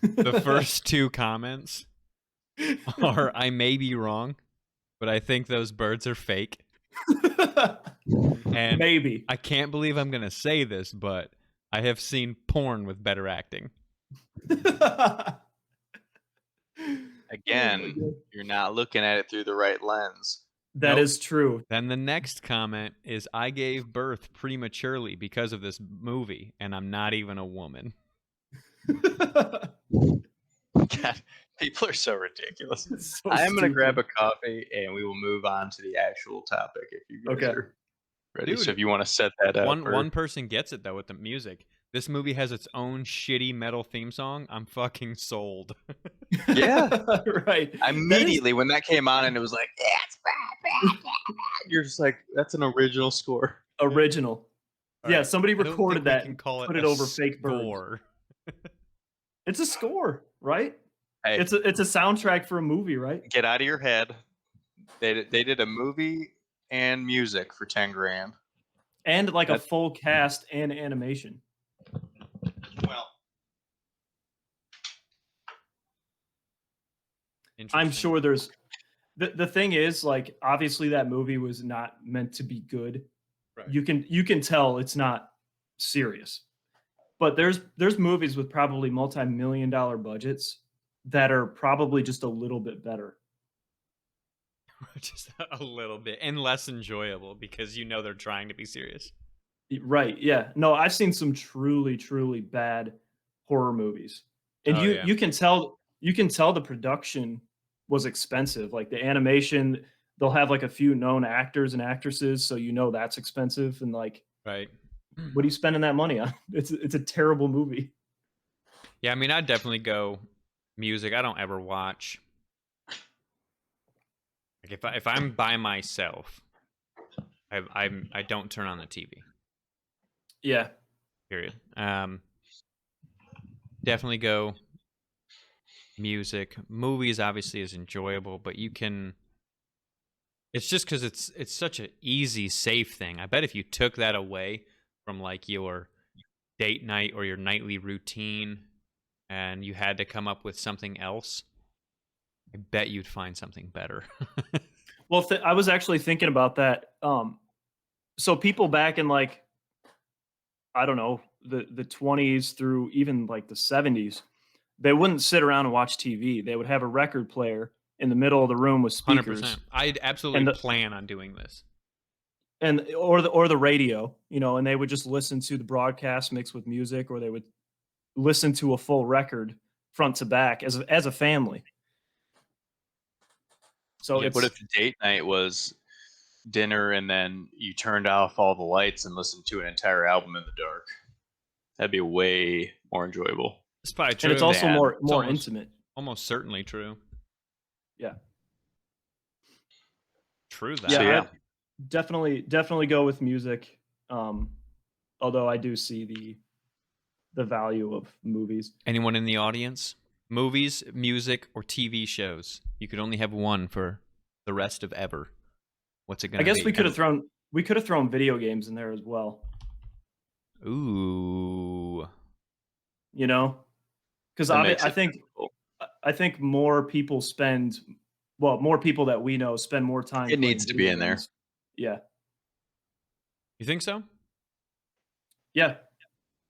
the first two comments are I may be wrong, but I think those birds are fake. And Maybe. I can't believe I'm going to say this, but I have seen porn with better acting. Again, God. you're not looking at it through the right lens. That Nope. is true. Then the next comment is I gave birth prematurely because of this movie, and I'm not even a woman. God, people are so ridiculous. So I am going to grab stupid. a coffee and we will move on to the actual topic if you guys Okay. are ready. Dude, So if you want to set that up. One person gets it though with the music. This movie has its own shitty metal theme song. I'm fucking sold. Yeah. Right. Immediately when that came on and it was like, yeah, it's bad. You're just like, that's an original score. Original. All Yeah, right, somebody I don't recorded think we that can and call put a it over fake birds. score. It's a score, right? Hey, It's a soundtrack for a movie, right? get out of your head. They did a movie and music for 10 grand. And like a That- full cast and animation. Well, I'm Interesting. sure there's the thing is like obviously that movie was not meant to be good. Right. You can tell it's not serious. But there's movies with probably multi-million-dollar budgets that are probably just a little bit better. Just a little bit and less enjoyable because you know they're trying to be serious. Right. Yeah. No, I've seen some truly, truly bad horror movies. And Oh, yeah. you can tell the production was expensive. Like the animation, they'll have like a few known actors and actresses, so you know that's expensive. And like, Right. what are you spending that money on? It's a terrible movie. Yeah, I mean, I'd definitely go music. I don't ever watch. Like if I'm by myself, I don't turn on the TV. Yeah. Period. Definitely go music. Movies obviously is enjoyable, but you can. It's just because it's such an easy, safe thing. I bet if you took that away from like your date night or your nightly routine, and you had to come up with something else, I bet you'd find something better. Well, I was actually thinking about that. So people back in like, I don't know, the 20s through even like the 70s, they wouldn't sit around and watch TV. They would have a record player in the middle of the room with speakers, 100%. I'd absolutely And the- plan on doing this. and or the radio, and they would just listen to the broadcast mixed with music, or they would listen to a full record front to back as a family. So yeah, it's what if the date night was dinner and then you turned off all the lights and listened to an entire album in the dark? That'd be way more enjoyable. It's probably true. and it's also Dan. more It's more almost- intimate. Almost certainly true. Yeah. True that. Yeah, So, yeah. I'd definitely go with music. Although I do see the value of movies. Anyone in the audience? Movies, music, or TV shows? You could only have one for the rest of ever. What's it I gonna guess be? we could have thrown We could have thrown video games in there as well. Ooh. You know, because That makes I it think difficult. I think more people more people that we know spend more time. It playing needs to be video in there. games. Yeah, You think so? yeah.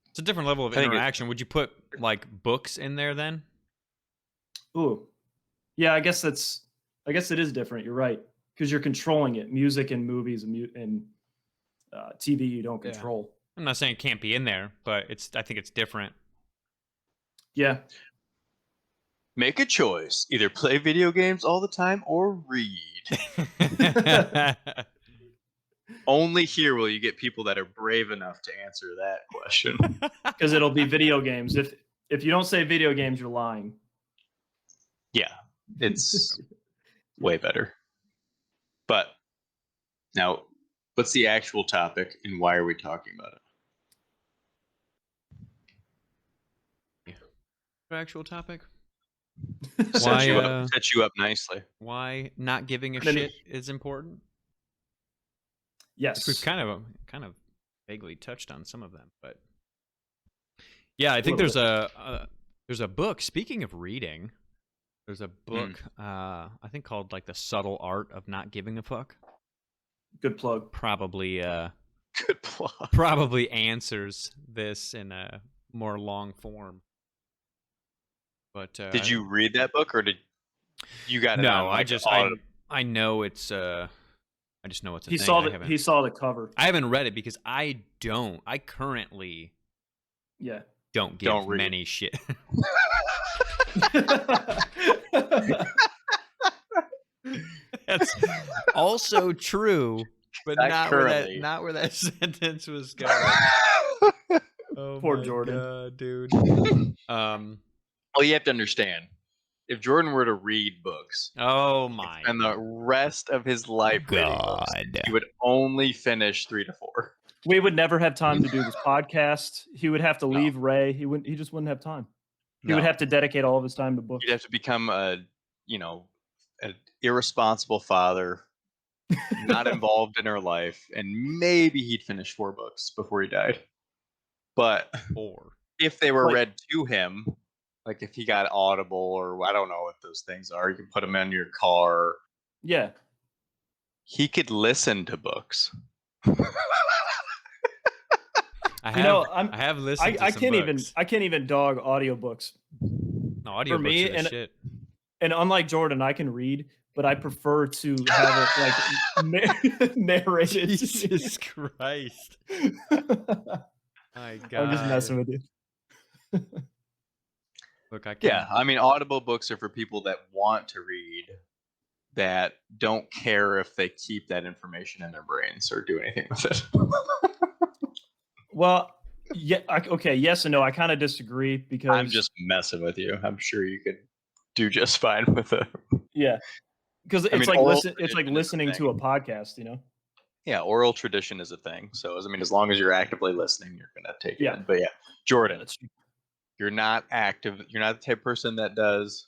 It's a different level of I think it- interaction. Would you put like books in there then? Ooh, yeah. I guess it is different. You're right, because you're controlling it. Music and movies and TV, you don't Yeah. control. I'm not saying it can't be in there, but I think it's different. Yeah, Make a choice. Either play video games all the time or read. Only here will you get people that are brave enough to answer that question. because it'll be video games. If you don't say video games, you're lying. Yeah, it's way better. But now, what's the actual topic and why are we talking about it? Actual topic? Set, Why, you set you up nicely. Why not giving a And then shit is important? Yes, We've kind of vaguely touched on some of them, but yeah, I think little there's a book. Speaking of reading, there's a book I think called like The Subtle Art of Not Giving a Fuck. good plug. Probably Good plot. probably answers this in a more long form. But Did you read that book or did you got it No, on, like, I know it's I just know it's a He thing. saw I he saw the cover. haven't read it because I currently Yeah. don't give Don't read. many shit. That's also true, but Not not currently. where that sentence was going. Oh Poor my Jordan. God, dude. Well, you have to understand, if Jordan were to read books Oh my and the rest of his life reading books, God. he would only finish 3 to 4. We would never have time to do this podcast. He would have to No. leave Ray. He just wouldn't have time. He would No. have to dedicate all of his time to books. You'd have to become an irresponsible father, not involved in her life, and maybe he'd finish 4 books before he died. But Or if they were Like- read to him, like if he got Audible or I don't know what those things are, you can put them in your car. Yeah. He could listen to books. I have You know, I have listened to I some can't books. I can't even dog audiobooks. No, audiobooks me, are the and- shit. And unlike Jordan, I can read, but I prefer to have it like narrated. to me. Jesus Christ. My God. I'm just messing with you. Look, I can't. Yeah, I mean, Audible books are for people that want to read, that don't care if they keep that information in their brains or do anything with it. Well, yeah, okay, yes and no. I kind of disagree because I'm just messing with you. I'm sure you could do just fine with it. yeah, because it's mean, like oral it's like tradition is a listening to a thing. podcast. You know. Yeah, oral tradition is a thing. So, I mean, as long as you're actively listening, you're going to take Yeah. it in. But yeah, Jordan, That's true. you're not active. You're not the type of person that does.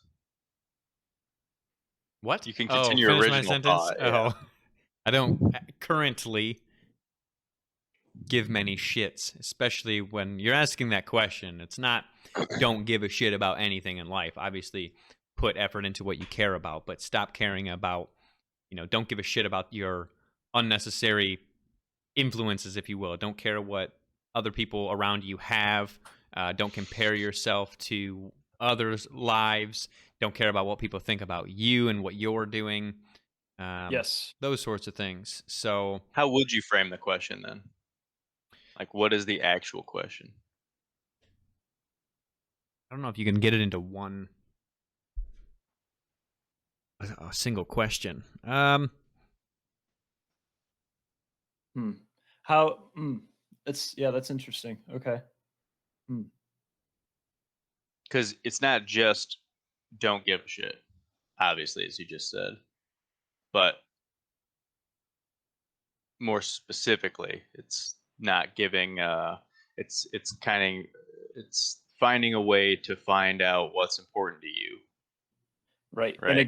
What? You can continue your finish my original sentence? thought, yeah. Oh. I don't currently give many shits, especially when you're asking that question. It's not don't give a shit about anything in life. Obviously, put effort into what you care about, but stop caring about, don't give a shit about your unnecessary influences, if you will. Don't care what other people around you have. Don't compare yourself to others' lives. Don't care about what people think about you and what you're doing. Yes. Those sorts of things. So How would you frame the question then? Like, what is the actual question? I don't know if you can get it into a single question. How? That's interesting. Okay. Because it's not just don't give a shit, obviously, as you just said, but more specifically, it's not giving. It's finding a way to find out what's important to you. Right. Right. And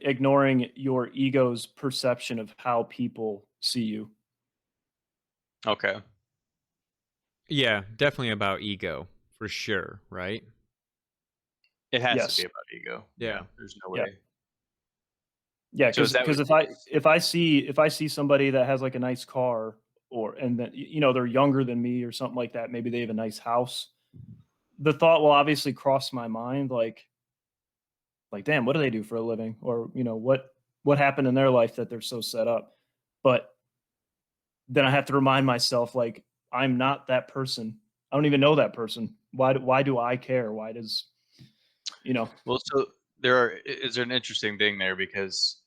ignoring your ego's perception of how people see you. Okay. Yeah, definitely about ego for sure, right? It has Yes. to be about ego. Yeah. There's no Yeah. way. Yeah, So is that because what- if I see somebody that has like a nice car, or and then they're younger than me or something like that, maybe they have a nice house, the thought will obviously cross my mind, like damn, what do they do for a living, or what happened in their life that they're so set up. But then I have to remind myself, like, I'm not that person. I don't even know that person. Why do I care? Why does Well, so is there an interesting thing there because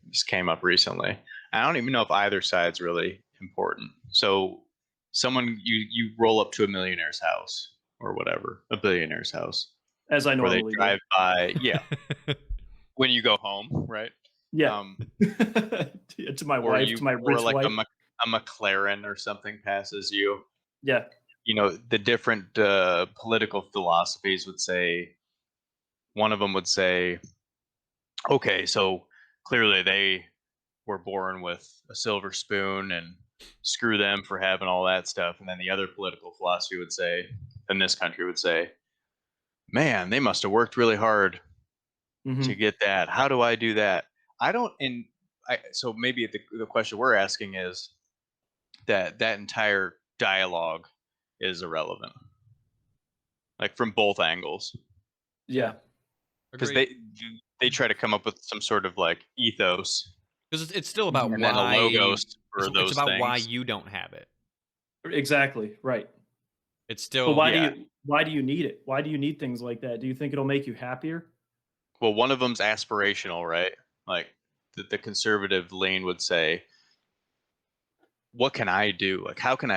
this came up recently. I don't even know if either side's really important. So someone you roll up to a millionaire's house or whatever, a billionaire's house, as I where they normally drive by, yeah, when you go home, right? do. Yeah. Um, To my or wife, to my rich like wife. a McLaren or something passes you. Yeah. The different political philosophies would say, one of them would say, okay, so clearly they were born with a silver spoon and screw them for having all that stuff. And then the other political philosophy would say, in this country would say, man, they must have worked really hard Mhm. to get that. How do I do that? I don't, and so maybe the question we're asking is that entire dialogue is irrelevant, like from both angles. Yeah. Because Agreed. they try to come up with some sort of like ethos Because it's still about and then a why logos for it's those about why things. you don't have it. Exactly. Right. It's But still why do you need it? Why do you need things like that? Do you think it'll make you happier? Well, one of them's aspirational, right? Like the conservative lean would say, what can I do? Like how can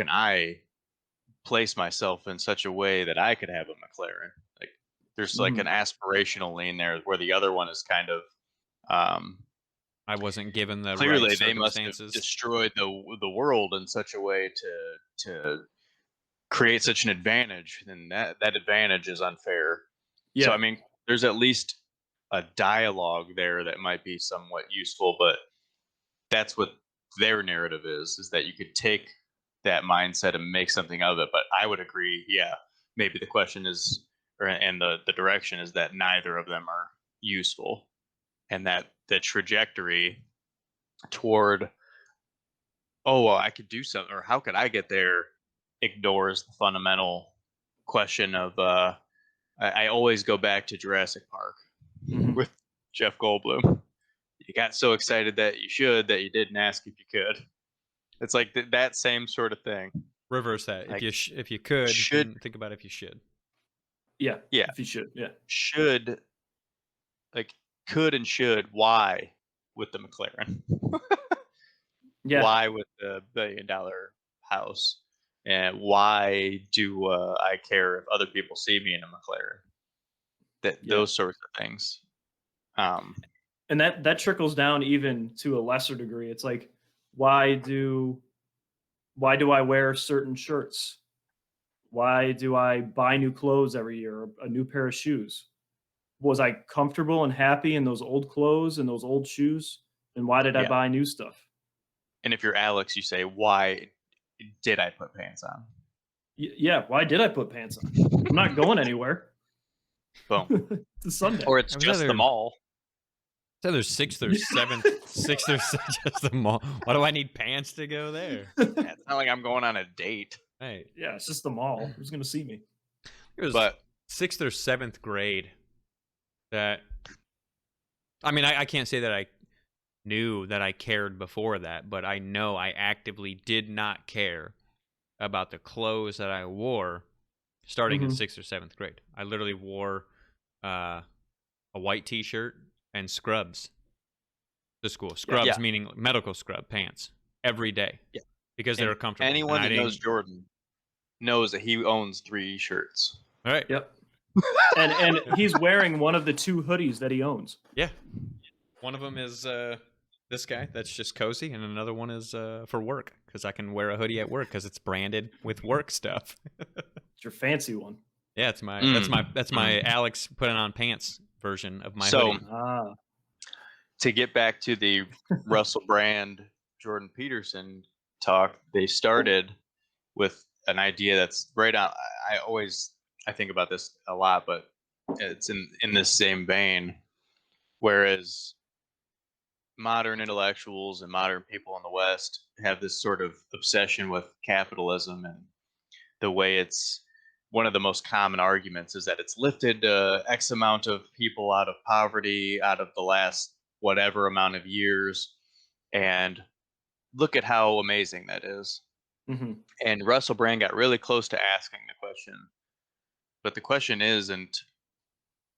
I place myself in such a way that I could have a McLaren? Like there's like an aspirational lean there where the other one is kind of um I wasn't given the clearly right they must have circumstances. destroyed the world in such a way to create such an advantage, and that advantage is unfair. Yeah. So I mean, there's at least a dialogue there that might be somewhat useful, but that's what their narrative is that you could take that mindset and make something of it. But I would agree, yeah, maybe the question is, and the direction is that neither of them are useful, and that the trajectory toward, oh well, I could do something, or how could I get there, ignores the fundamental question of I always go back to Jurassic Park Mhm. with Jeff Goldblum. You got so excited that you didn't ask if you could. It's like that same sort of thing. Reverse that. Like, If you could, should- then think about if you should. Yeah. Yeah. If you should. Yeah. Should, like, could and should, why with the McLaren? Yeah. Why with the $1 billion house? And why do I care if other people see me in a McLaren? Yeah. Those sorts of things. And that trickles down even to a lesser degree. It's like, why do I wear certain shirts? Why do I buy new clothes every year, a new pair of shoes? Was I comfortable and happy in those old clothes and those old shoes? And why did I Yeah. buy new stuff? And if you're Alex, you say, why did I put pants on? Yeah, why did I put pants on? I'm not going anywhere. Boom. It's a Sunday. Or it's I was just the either- mall. It's either sixth or seventh, sixth or just the mall. Why do I need pants to go there? Yeah, it's not like I'm going on a date. Hey, Yeah, it's just the mall. Who's gonna see me? it was But sixth or seventh grade that. I mean, I can't say that I knew that I cared before that, but I know I actively did not care about the clothes that I wore starting in Mhm. sixth or seventh grade. I literally wore a white T-shirt and scrubs to school. Scrubs Yeah. meaning medical scrub pants every day. Yeah. Because they And were comfortable. anyone And I that knows didn't- Jordan knows that he owns 3 shirts. All right. Yep. And he's wearing one of the 2 hoodies that he owns. Yeah. One of them is this guy that's just cozy, and another one is for work because I can wear a hoodie at work because it's branded with work stuff. It's your fancy one. Yeah, it's my Mm. that's my Alex putting on pants version of my So hoodie. Ah. to get back to the Russell Brand, Jordan Peterson talk, they started with an idea that's right on. I think about this a lot, but it's in this same vein. Whereas modern intellectuals and modern people in the West have this sort of obsession with capitalism and the way it's one of the most common arguments is that it's lifted X amount of people out of poverty out of the last whatever amount of years. And look at how amazing that is. Mm-hmm. And Russell Brand got really close to asking the question. But the question isn't,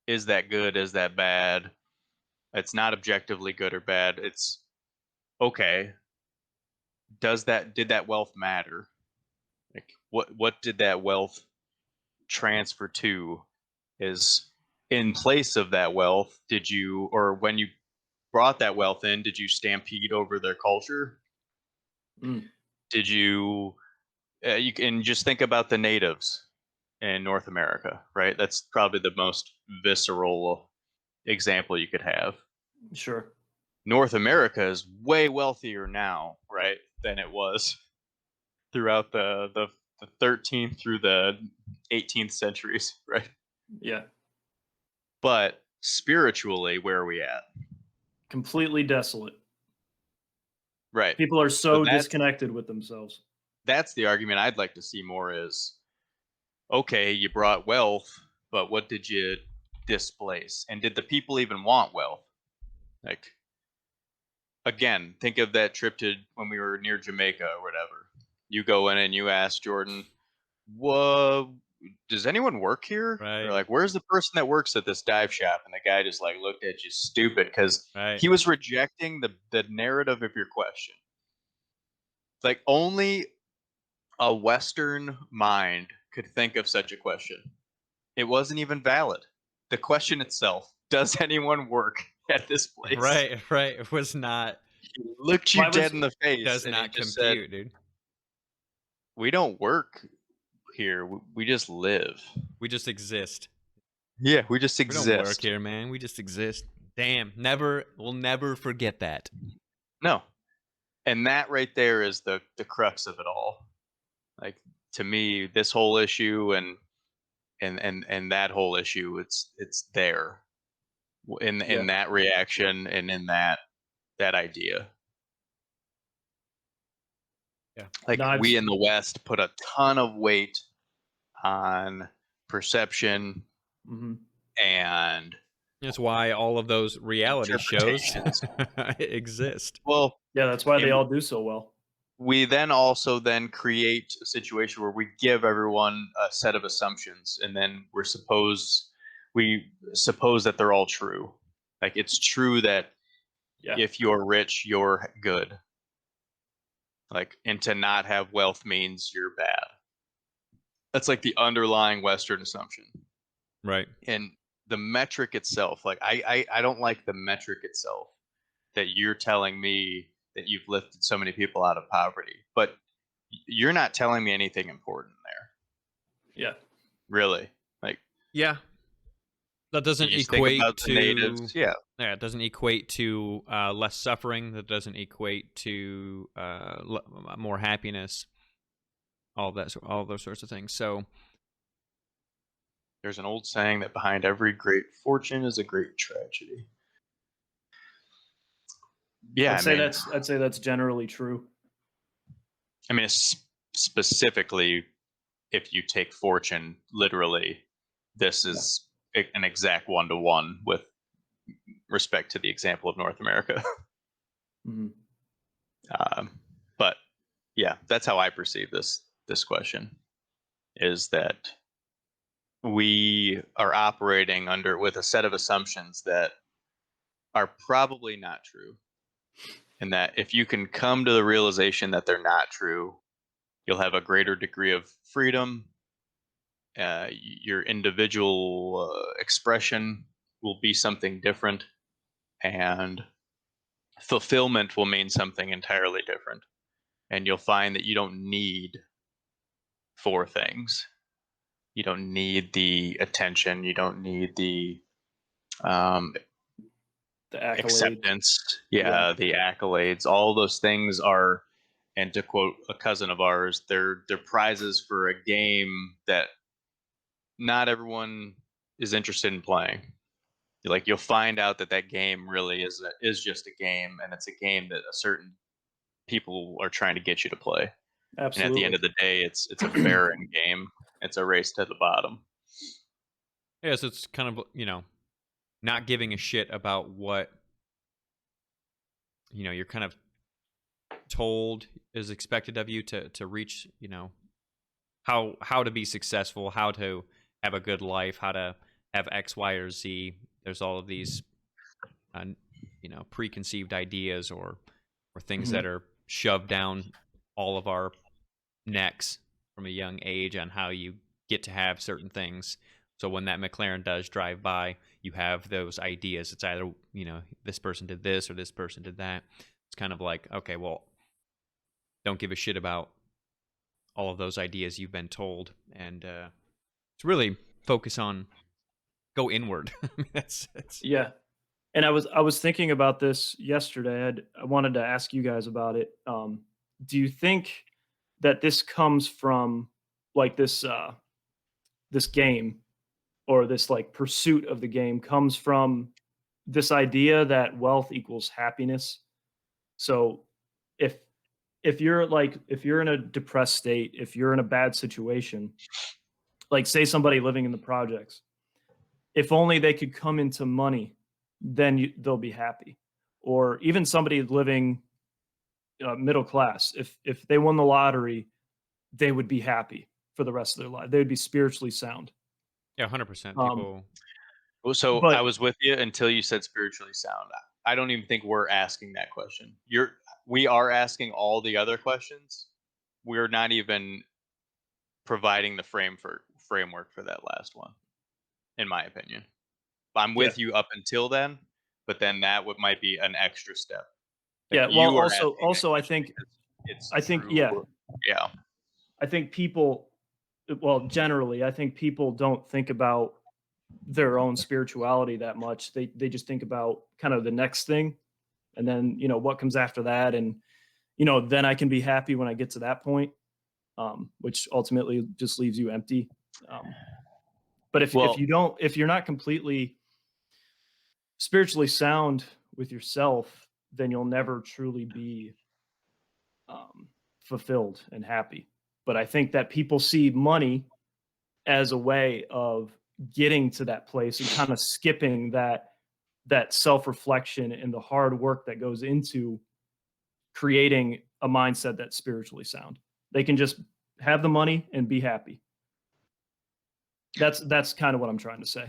is that good? Is that bad? It's not objectively good or bad. It's okay. Did that wealth matter? Like what did that wealth transfer to? Is in place of that wealth, did you, or when you brought that wealth in, did you stampede over their culture? Did you you can just think about the natives in North America, right? That's probably the most visceral example you could have. Sure. North America is way wealthier now, right, than it was throughout the 13th through the 18th centuries, right? Yeah. But spiritually, where are we at? Completely desolate. Right. People are so that's- disconnected with themselves. That's the argument I'd like to see more is, okay, you brought wealth, but what did you displace? And did the people even want wealth? Like, again, think of that trip to when we were near Jamaica or whatever. You go in and you ask Jordan, "Whoa, does anyone work here?" Right. Or like, "Where's the person that works at this dive shop?" And the guy just like looked at you stupid because Right. he was rejecting the narrative of your question. Like only a Western mind could think of such a question. It wasn't even valid. The question itself, does anyone work at this place? Right. It was not. He looked you Why dead was- in the face Does and he not just compute, said, dude. we don't work here. We just live. We just exist. Yeah, we just We exist. don't work here, man. We just exist. Damn. We'll never forget that. No. And that right there is the crux of it all. Like to me, this whole issue and that whole issue, it's there in that reaction and in that idea. Yeah. Like No, we in the West put a ton of weight on perception Mm-hmm. and That's why all of those reality shows interpretations. exist. Well, Yeah, that's why they And- all do so well. we then also then create a situation where we give everyone a set of assumptions and then we suppose that they're all true. Like it's true that Yeah. if you're rich, you're good. Like, and to not have wealth means you're bad. That's like the underlying Western assumption. Right. And the metric itself, like I don't like the metric itself that you're telling me that you've lifted so many people out of poverty, but you're not telling me anything important there. Yeah. Really. Like, Yeah. That doesn't you just think equate about the to natives. Yeah. Yeah, it doesn't equate to less suffering. That doesn't equate to more happiness. All those sorts of things. So There's an old saying that behind every great fortune is a great tragedy. Yeah, I'd say that's generally true. I mean, specifically, if you take fortune literally, this is an exact 1-to-1 with respect to the example of North America. Mm-hmm. But yeah, that's how I perceive this question, is that we are operating with a set of assumptions that are probably not true. And that if you can come to the realization that they're not true, you'll have a greater degree of freedom. Your individual expression will be something different, and fulfillment will mean something entirely different. And you'll find that you don't need 4 things. You don't need the attention. You don't need the The accolade. acceptance. Yeah, the accolades. All those things are And to quote a cousin of ours, they're prizes for a game that not everyone is interested in playing. Like you'll find out that that game really is just a game, and it's a game that a certain people are trying to get you to play. And at the end Absolutely. of the day, it's a fair end game. It's a race to the bottom. Yeah, so it's kind of, not giving a shit about what, you're kind of told is expected of you to reach, how to be successful, how to have a good life, how to have X, Y, or Z. There's all of these, preconceived ideas or things that are shoved down all of our necks from a young age on how you get to have certain things. So when that McLaren does drive by, you have those ideas. It's either, this person did this or this person did that. It's kind of like, okay, well, don't give a shit about all of those ideas you've been told, and it's really focus on go inward. that's Yeah. And I was thinking about this yesterday. I wanted to ask you guys about it. Do you think that this comes from like this game, or this like pursuit of the game comes from this idea that wealth equals happiness? So if if you're in a depressed state, if you're in a bad situation, like say somebody living in the projects, if only they could come into money, then they'll be happy. Or even somebody living middle class, if they won the lottery, they would be happy for the rest of their life. They would be spiritually sound. Yeah, 100%. Um, People. Well, so I but was with you until you said spiritually sound. I don't even think we're asking that question. We are asking all the other questions. We're not even providing the framework for that last one, in my opinion. I'm yeah, with you up until then, but then that might be an extra step. Like yeah. Well, you are asking that also, question because it's I think, true. yeah, Yeah. I think people, well, generally, I think people don't think about their own spirituality that much. They just think about kind of the next thing, and then what comes after that, and then I can be happy when I get to that point, which ultimately just leaves you empty. But Well, if you're not completely spiritually sound with yourself, then you'll never truly be fulfilled and happy. But I think that people see money as a way of getting to that place and kind of skipping that self-reflection and the hard work that goes into creating a mindset that's spiritually sound. They can just have the money and be happy. That's kind of what I'm trying to say.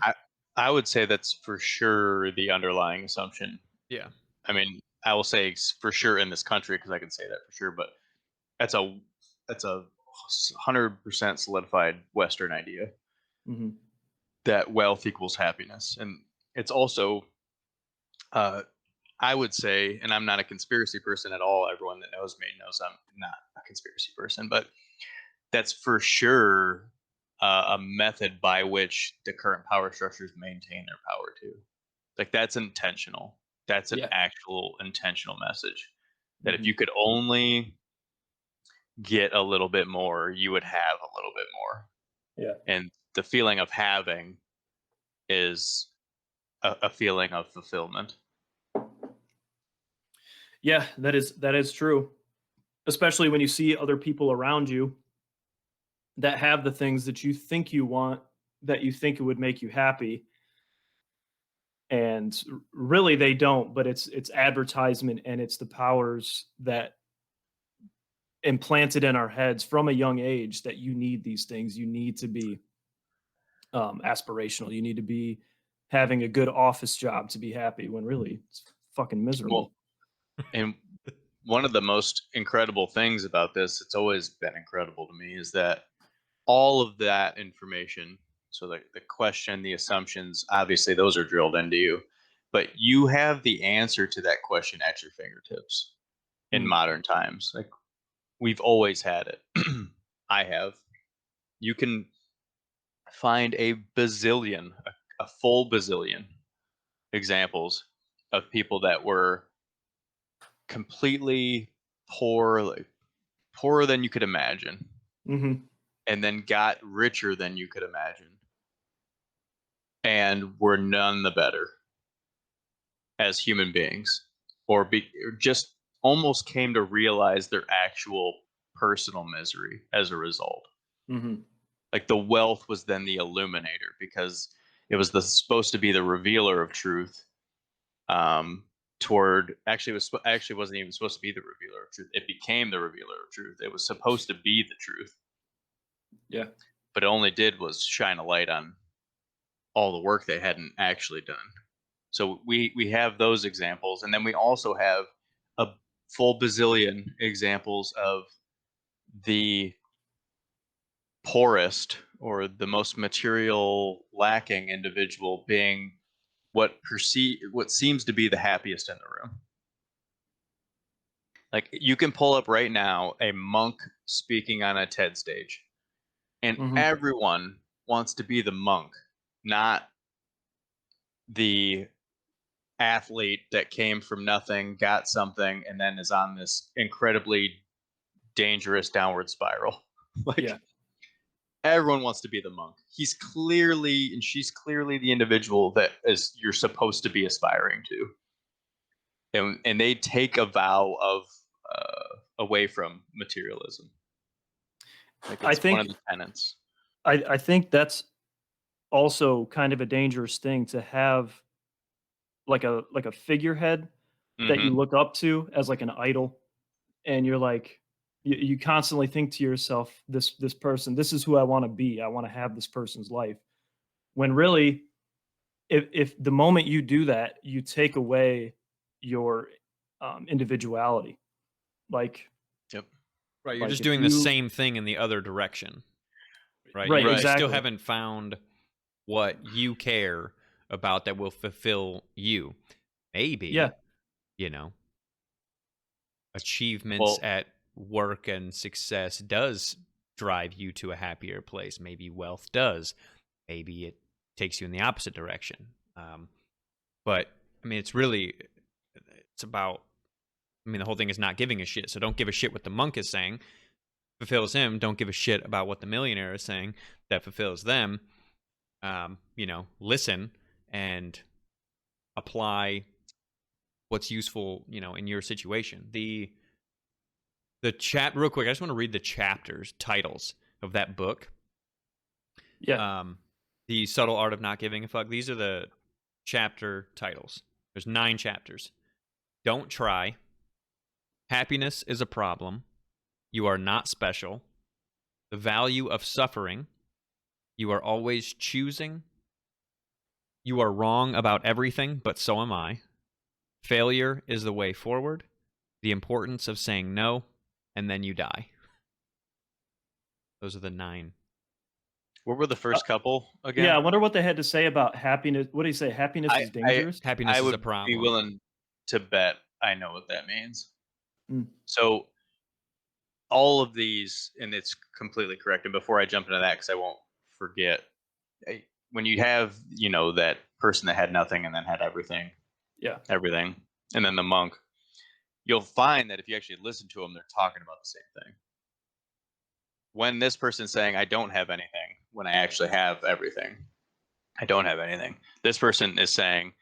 I would say that's for sure the underlying assumption. Yeah. I mean, I will say for sure in this country because I can say that for sure, but that's a 100% solidified Western idea Hmm. that wealth equals happiness, and it's also, I would say, and I'm not a conspiracy person at all. Everyone that knows me knows I'm not a conspiracy person, but that's for sure a method by which the current power structures maintain their power too. Like that's intentional. That's an Yeah. actual intentional message. That if Mhm. you could only get a little bit more, you would have a little bit more. Yeah. And the feeling of having is a feeling of fulfillment. Yeah, that is true. Especially when you see other people around you that have the things that you think you want, that you think it would make you happy, and really they don't, but it's advertisement, and it's the powers that implanted in our heads from a young age that you need these things. You need to be aspirational. You need to be having a good office job to be happy, when really it's fucking miserable. Well, and one of the most incredible things about this, it's always been incredible to me, is that all of that information, so the question, the assumptions, obviously those are drilled into you, but you have the answer to that question at your fingertips in Mm. modern times. Like we've always had it. I have. You can find a bazillion, a full bazillion examples of people that were completely poor, like poorer than you could imagine, Mm-hmm. and then got richer than you could imagine, and were none the better as human beings, or just almost came to realize their actual personal misery as a result. Mm-hmm. Like the wealth was then the illuminator, because it was supposed to be the revealer of truth. Actually wasn't even supposed to be the revealer of truth. It became the revealer of truth. It was supposed to be the truth. Yeah. But it only did was shine a light on all the work they hadn't actually done. So we have those examples, and then we also have a full bazillion examples of the poorest or the most material lacking individual being what seems to be the happiest in the room. Like, you can pull up right now a monk speaking on a TED stage, and Mhm. everyone wants to be the monk, not the athlete that came from nothing, got something, and then is on this incredibly dangerous downward spiral. Like, Yeah. everyone wants to be the monk. She's clearly the individual that you're supposed to be aspiring to. And they take a vow of away from materialism. Like, I it's one of think the tenets. I think that's also kind of a dangerous thing to have like a figurehead that you Mhm. look up to as like an idol, and you're like you constantly think to yourself, this person, this is who I want to be. I want to have this person's life. When really, if the moment you do that, you take away your individuality. Like Yep. Right, you're just if doing the you same thing in the other direction. Right? right, You still exactly. haven't found what you care about that will fulfill you. Maybe, Yeah. you know, achievements Well, at work and success does drive you to a happier place. Maybe wealth does. Maybe it takes you in the opposite direction. But I mean, it's about. I mean, the whole thing is not giving a shit. So don't give a shit what the monk is saying. Fulfills him. Don't give a shit about what the millionaire is saying. That fulfills them. Listen and apply what's useful, in your situation. The real quick, I just want to read the chapters, titles of that book. Yeah. The Subtle Art of Not Giving a Fuck. These are the chapter titles. There's 9 chapters. Don't try. Happiness is a problem. You are not special. The value of suffering. You are always choosing. You are wrong about everything, but so am I. Failure is the way forward. The importance of saying no, and then you die. Those are the 9. what were the first couple again? Yeah, I wonder what they had to say about happiness. What do you say? Happiness I- is dangerous? Happiness I is a would problem. be willing to bet I know what that means. Mm. So all of these, and it's completely correct. And before I jump into that, because I won't forget, when you have that person that had nothing and then had everything, Yeah. and then the monk, you'll find that if you actually listen to them, they're talking about the same thing. When this person's saying, I don't have anything, when I actually have everything, I don't have anything. This person is saying,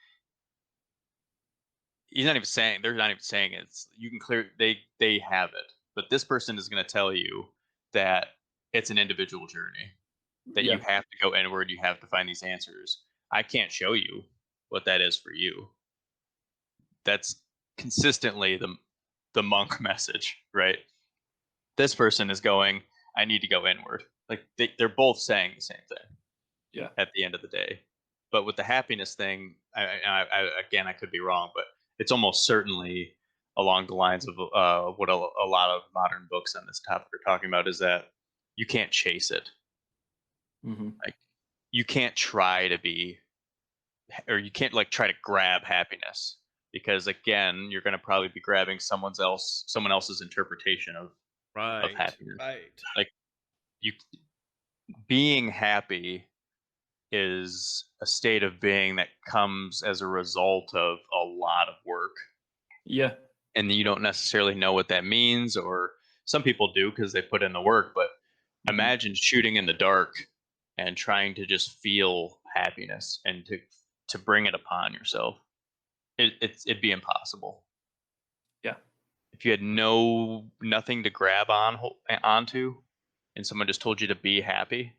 they're not even saying it. You can they have it. But this person is going to tell you that it's an individual journey, that Yeah. you have to go inward, you have to find these answers. I can't show you what that is for you. That's consistently the monk message, right? This person is going, I need to go inward. Like, they're both saying the same thing. Yeah. At the end of the day. But with the happiness thing, I could be wrong, but it's almost certainly along the lines of what a lot of modern books on this topic are talking about, is that you can't chase it. Hmm. Like, you can't try to be, or you can't try to grab happiness, because again, you're going to probably be grabbing someone else's interpretation of happiness. Right. You being happy is a state of being that comes as a result of a lot of work, Yeah. and you don't necessarily know what that means, or Some people do because they put in the work, but Mhm. imagine shooting in the dark and trying to just feel happiness and to bring it upon yourself. It'd be impossible. Yeah. If you had nothing to grab onto, and someone just told you to be happy,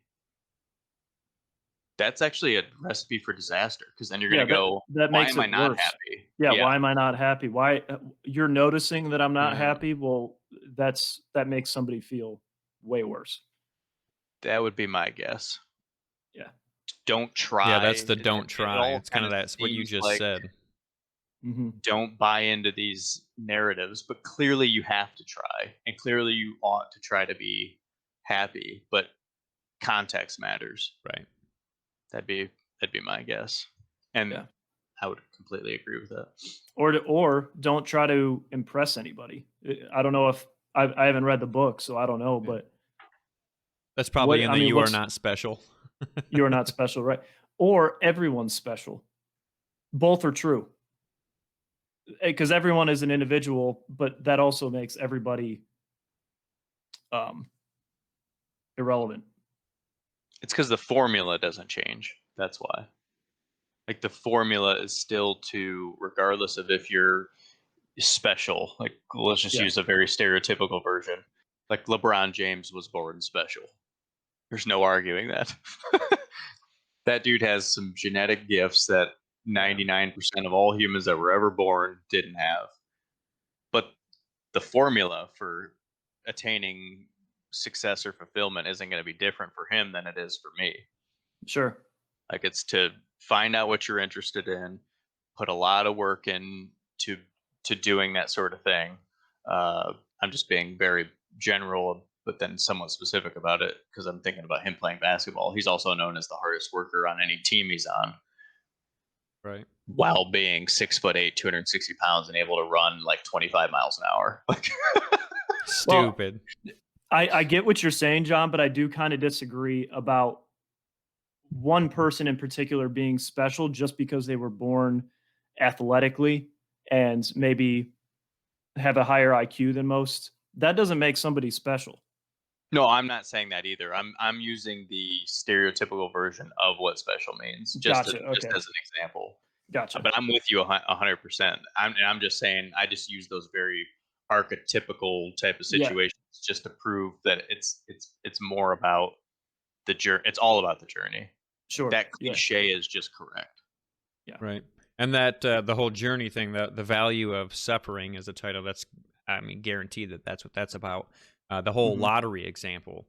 that's actually a recipe for disaster. Because then you're Yeah, gonna go, that "Why makes am I it not worse. happy?" Yeah, Yeah, why am I not happy? Why you're noticing that I'm not mm, happy? Well, that makes somebody feel way worse. that would be my guess. Yeah. Don't Yeah, try. that's the It, don't it try. all It's kind kind of of that's what you seems just like said. Mhm. don't buy into these narratives, but clearly you have to try, and clearly you ought to try to be happy. But context matters. Right. That'd be my guess, and Yeah. I would completely agree with that. Or don't try to impress anybody. I don't know if I haven't read the book, so I don't know, Yeah. but That's probably in the you are what's not special. you're not special, right? Or everyone's special. Both are true. Because everyone is an individual, but that also makes everybody um irrelevant. It's because the formula doesn't change. That's why. Like the formula is still to, regardless of if you're special. Like let's just Yeah. use a very stereotypical version. Like LeBron James was born special. There's no arguing that. That dude has some genetic gifts that 99% of all humans that were ever born didn't have. But the formula for attaining success or fulfillment isn't going to be different for him than it is for me. Sure. Like it's to find out what you're interested in, put a lot of work in to doing that sort of thing. I'm just being very general, but then somewhat specific about it because I'm thinking about him playing basketball. He's also known as the hardest worker on any team he's on, Right. while being 6'8", 260 pounds, and able to run like 25 miles an hour. Like, Stupid. I get what you're saying, John, but I do kind of disagree about one person in particular being special just because they were born athletically and maybe have a higher IQ than most. That doesn't make somebody special. no, I'm not saying that either. I'm using the stereotypical version of what special means, Gotcha. just Okay. as an example. Gotcha. But I'm with you 100%. I'm just saying I just use those very archetypical type of Yeah. situations just to prove that it's more about the journey. It's all about the journey. Sure. That Yeah. cliche is just correct. Right. And that the whole journey thing, the value of suffering is a title that's, I mean, guaranteed that that's what that's about. The whole Mhm. lottery example.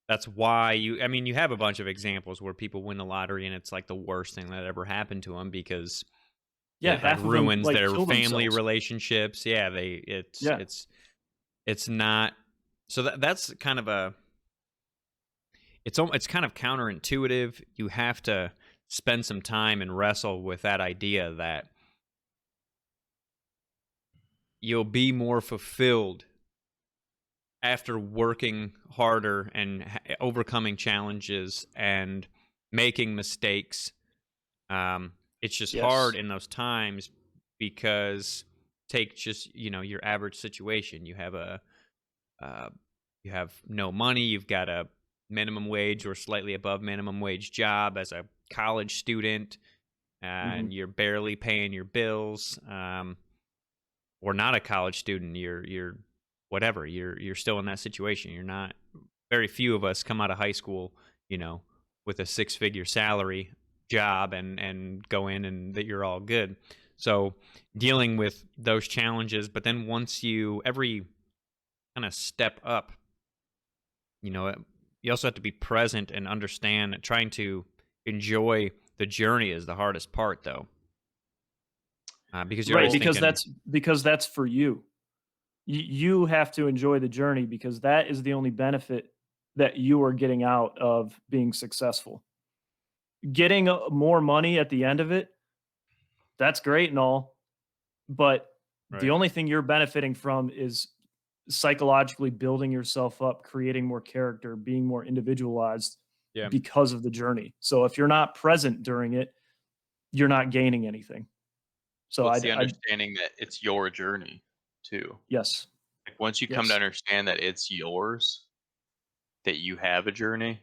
That's why I mean, you have a bunch of examples where people win the lottery and it's like the worst thing that ever happened to them because Yeah. it Half of them ruins like their kill family themselves. relationships. Yeah, Yeah. it's not. So that's kind of a. It's kind of counterintuitive. You have to spend some time and wrestle with that idea that you'll be more fulfilled after working harder and overcoming challenges and making mistakes. It's just hard Yes. in those times because take just your average situation. You have no money. You've got a minimum wage or slightly above minimum wage job as a college student, and Mhm. you're barely paying your bills. Or not a college student. You're whatever. You're still in that situation. You're not. Very few of us come out of high school, with a 6-figure salary job and go in and that you're all good. So dealing with those challenges, but then once every kind of step up, you also have to be present and understand. Trying to enjoy the journey is the hardest part, though, because you're Right. always thinking, Because that's for you. You have to enjoy the journey because that is the only benefit that you are getting out of being successful. Getting more money at the end of it, that's great and all, but the right? only thing you're benefiting from is psychologically building yourself up, creating more character, being more individualized Yeah, because of the journey. So if you're not present during it, you're not gaining anything. So What's I the understanding that it's your journey too? yes. Like once you come to Yes. understand that it's yours, that you have a journey,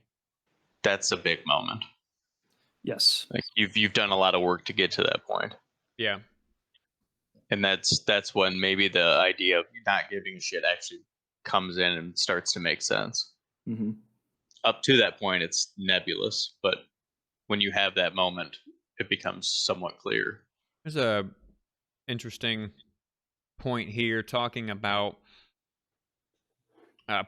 that's a big moment. Yes. Like you've done a lot of work to get to that point. Yeah. And that's when maybe the idea of not giving a shit actually comes in and starts to make sense. Hmm. Up to that point it's nebulous, but when you have that moment it becomes somewhat clear. There's a interesting point here talking about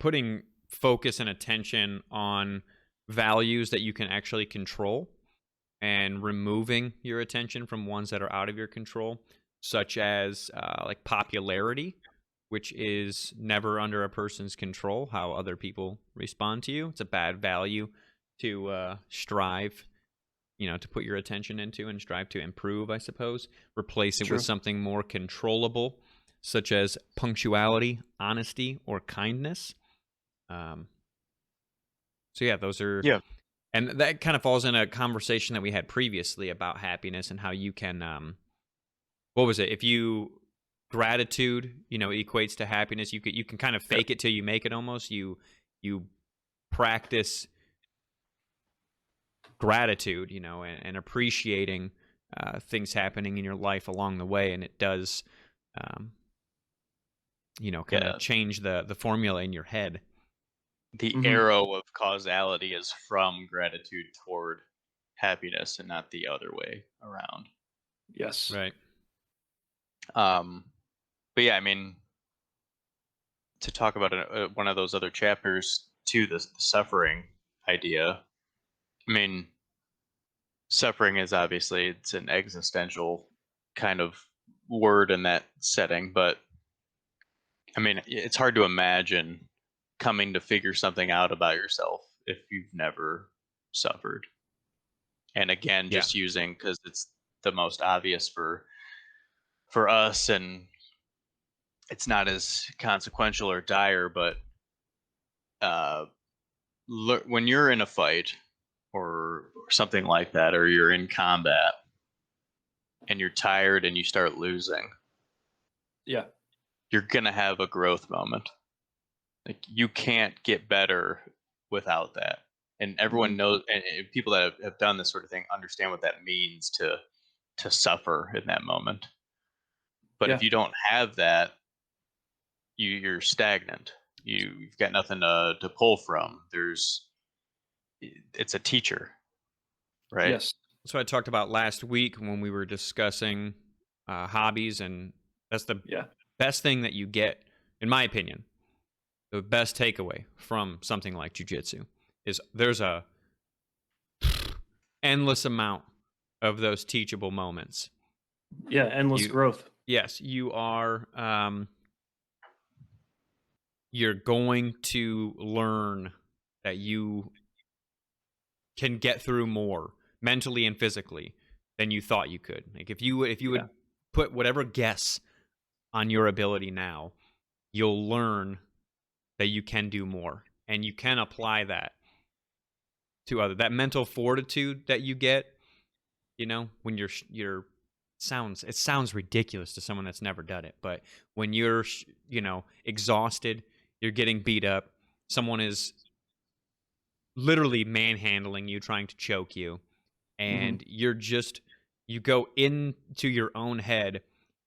putting focus and attention on values that you can actually control and removing your attention from ones that are out of your control, such as like popularity, which is never under a person's control, how other people respond to you. It's a bad value to strive, to put your attention into and strive to improve, I suppose. Replace it True. with something more controllable, such as punctuality, honesty, or kindness. So yeah, those are Yeah. and that kind of falls in a conversation that we had previously about happiness and how you can what was it? If you gratitude, equates to happiness, you can kind of fake it till you make it almost. You practice gratitude, and appreciating things happening in your life along the way, and it does kind Yeah. of change the formula in your head. The Mhm. arrow of causality is from gratitude toward happiness and not the other way around. Yes. Right. But yeah, I mean, to talk about one of those other chapters to the suffering idea, I mean, suffering is obviously it's an existential kind of word in that setting, but I mean, it's hard to imagine coming to figure something out about yourself if you've never suffered. And again, Yeah. just using because it's the most obvious for us, and it's not as consequential or dire, but uh, when you're in a fight or something like that, or you're in combat and you're tired and you start losing, Yeah. you're gonna have a growth moment. Like you can't get better without that. And everyone knows, and people that have done this sort of thing understand what that means to suffer in that moment. But if Yeah. you don't have that, you're stagnant. You've got nothing to pull from. It's a teacher, right? Yes. That's what I talked about last week when we were discussing hobbies, and that's the Yeah. best thing that you get, in my opinion. The best takeaway from something like jujitsu is there's a endless amount of those teachable moments. Yeah. Endless You- growth. Yes, you are. You're going to learn that you can get through more mentally and physically than you thought you could. Like if you would Yeah. put whatever guess on your ability now, you'll learn that you can do more, and you can apply that to other that mental fortitude that you get. When you're it sounds ridiculous to someone that's never done it, but when you're exhausted, you're getting beat up, someone is literally manhandling you, trying to choke you, and you go into your own head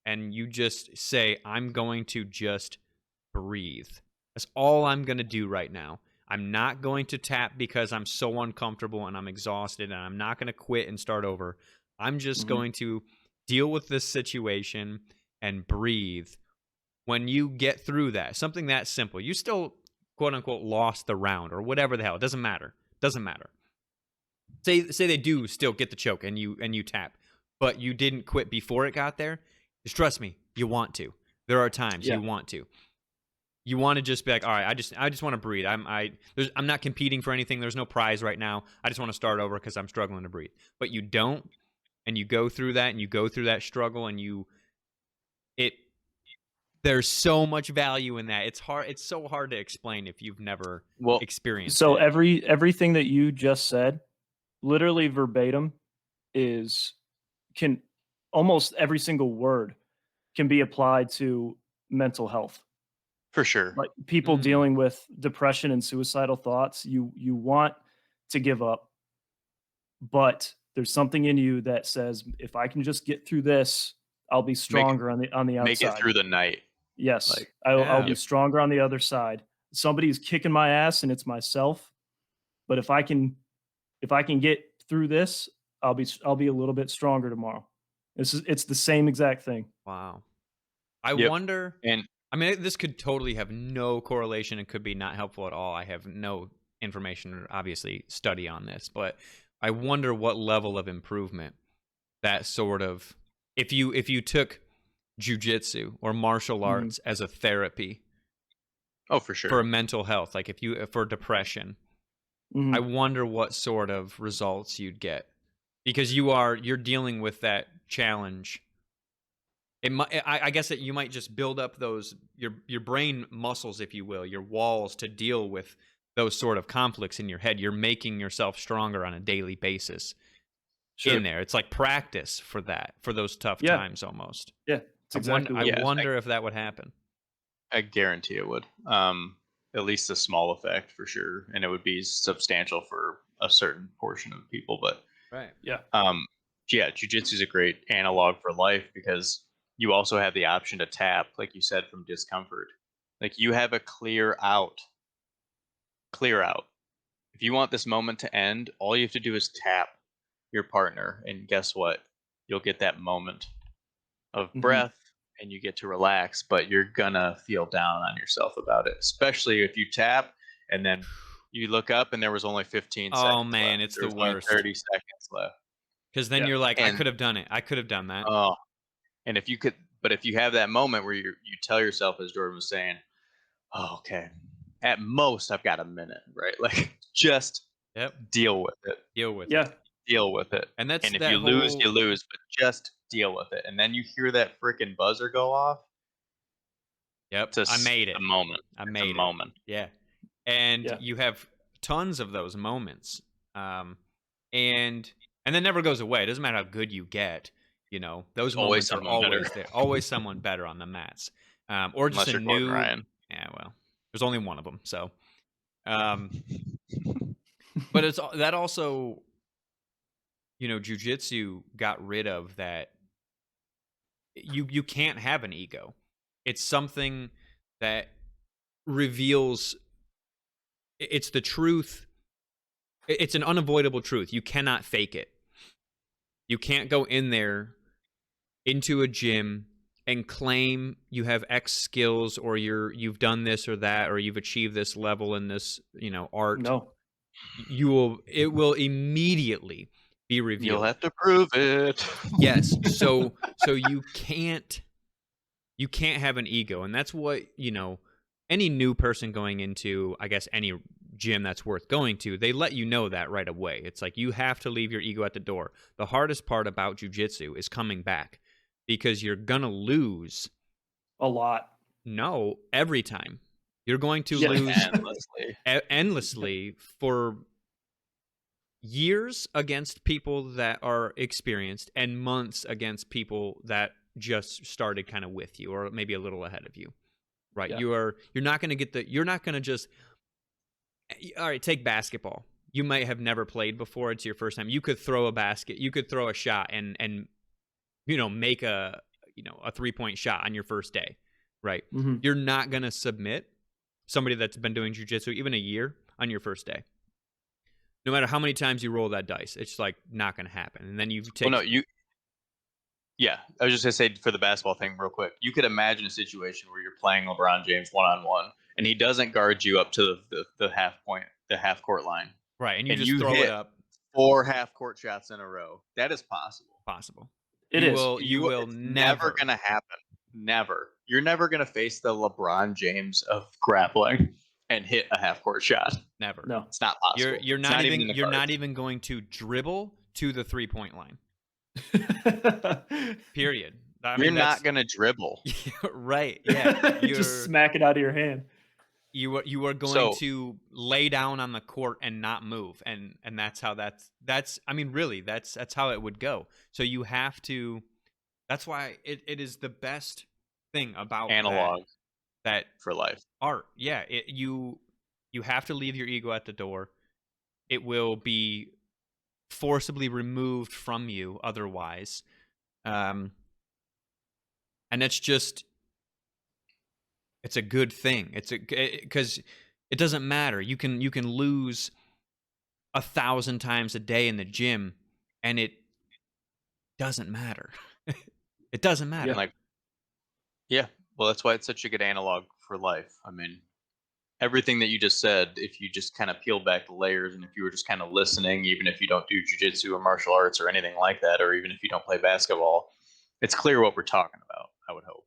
and you just say, I'm going to just breathe. That's all I'm going to do right now. I'm not going to tap because I'm so uncomfortable and I'm exhausted, and I'm not going to quit and start over. I'm just going to deal with this situation and breathe. When you get through that, something that simple, you still quote unquote lost the round or whatever the hell. It doesn't matter. Say they do still get the choke and you tap, but you didn't quit before it got there. Just trust me, you want to. There are times Yeah. you want to. You want to just be like, all right, I just want to breathe. I'm not competing for anything. There's no prize right now. I just want to start over because I'm struggling to breathe. But you don't, and you go through that, and you go through that struggle, and there's so much value in that. It's so hard to explain if you've never Well, experienced So it. everything that you just said, literally verbatim, can almost every single word can be applied to mental health. For sure. Like people Mm. dealing with depression and suicidal thoughts, you want to give up, but there's something in you that says, if I can just get through this, I'll be stronger on the Make it outside. through the night. Yes, Like, I'll Yeah. be stronger on the other side. Somebody's kicking my ass, and it's myself. But if I can get through this, I'll be a little bit stronger tomorrow. It's the same exact thing. Wow. I Yep. wonder. And I mean, this could totally have no correlation and could be not helpful at all. I have no information or obviously study on this, but I wonder what level of improvement that sort of if you took jujitsu or martial Mhm. arts as a therapy oh, for sure. for mental health, like if you for depression, Mhm. I wonder what sort of results you'd get because you're dealing with that challenge. It might, I guess that you might just build up those your brain muscles, if you will, your walls to deal with those sort of conflicts in your head. You're making yourself stronger on a daily basis Sure. in there. It's like practice for that, for those tough Yeah. times almost. Yeah, it's exactly what I it is. wonder if that would happen. I guarantee it would. At least a small effect for sure, and it would be substantial for a certain portion of people. But Right. Yeah. yeah, jujitsu is a great analog for life because you also have the option to tap, like you said, from discomfort. Like you have a clear out. Clear out. If you want this moment to end, all you have to do is tap your partner, and guess what? You'll get that moment of Mhm. breath and you get to relax, but you're gonna feel down on yourself about it, especially if you tap and then you look up and there was only 15 Oh, seconds man, left. it's There the was only worst. 30 seconds left. Because then Yeah. you're like, I And- could have done it. I could have done that. Oh, and if you could, but if you have that moment where you tell yourself, as Jordan was saying, oh, okay, at most I've got a minute, right? Like just Yep. deal with it. Deal with Yeah. it. Deal with it. And that's And if that you lose, whole- you lose, but just deal with it. And then you hear that freaking buzzer go off. Yep. It's I made it. a moment. I It's made a it. moment. Yeah. And Yeah. you have tons of those moments. And that never goes away. It doesn't matter how good you get, you know, those Always moments are someone better. always there. Always someone better on the mats. Or just Unless a you're Gordon new Ryan. Yeah, well, there's only one of them, so but it's that also, you know, jujitsu got rid of that. You can't have an ego. It's something that reveals. It's the truth. It's an unavoidable truth. You cannot fake it. You can't go in there into a gym and claim you have X skills or you've done this or that or you've achieved this level in this, you know, art. No. It will immediately be revealed. You'll have to prove it. Yes. So you can't have an ego, and that's what, you know, any new person going into, I guess, any gym that's worth going to, they let you know that right away. It's like you have to leave your ego at the door. The hardest part about jiu-jitsu is coming back because you're gonna lose. A lot. No, every time. You're going to Yeah. lose Endlessly. endlessly for years against people that are experienced and months against people that just started kind of with you or maybe a little ahead of you, right? Yeah. You're not going to just, all right, take basketball. You might have never played before. It's your first time. You could throw a basket, you could throw a shot and you know, make a 3-point shot on your first day, right? Mhm. You're not going to submit somebody that's been doing jiu-jitsu even a year on your first day. No matter how many times you roll that dice, it's like not going to happen. And then you take Well, no, yeah, I was just gonna say for the basketball thing, real quick. You could imagine a situation where you're playing LeBron James one-on-one, and he doesn't guard you up to the half court line. right, and you and just you throw hit it up. 4 half court shots in a row. That is possible. Possible. It you is. will It's never gonna happen. Never. You're never gonna face the LeBron James of grappling and hit a half court shot. never. No. It's not possible. You're It's not in even the you're not cards. even going to dribble to the 3-point line. Period. I You're mean, not gonna dribble. right. Yeah. You're, Just smack it out of your hand. you are going So- to lay down on the court and not move, and that's how that's I mean, really, that's how it would go. So you have to. That's why it is the best thing about that. Analog. that for life. art. Yeah, you have to leave your ego at the door. It will be forcibly removed from you otherwise. And it's just, it's a good thing. Because it doesn't matter. You can lose 1,000 times a day in the gym, and it doesn't matter. It doesn't matter. And like, yeah, well, that's why it's such a good analog for life. I mean, everything that you just said, if you just kind of peel back the layers and if you were just kind of listening, even if you don't do jujitsu or martial arts or anything like that, or even if you don't play basketball, it's clear what we're talking about. I would hope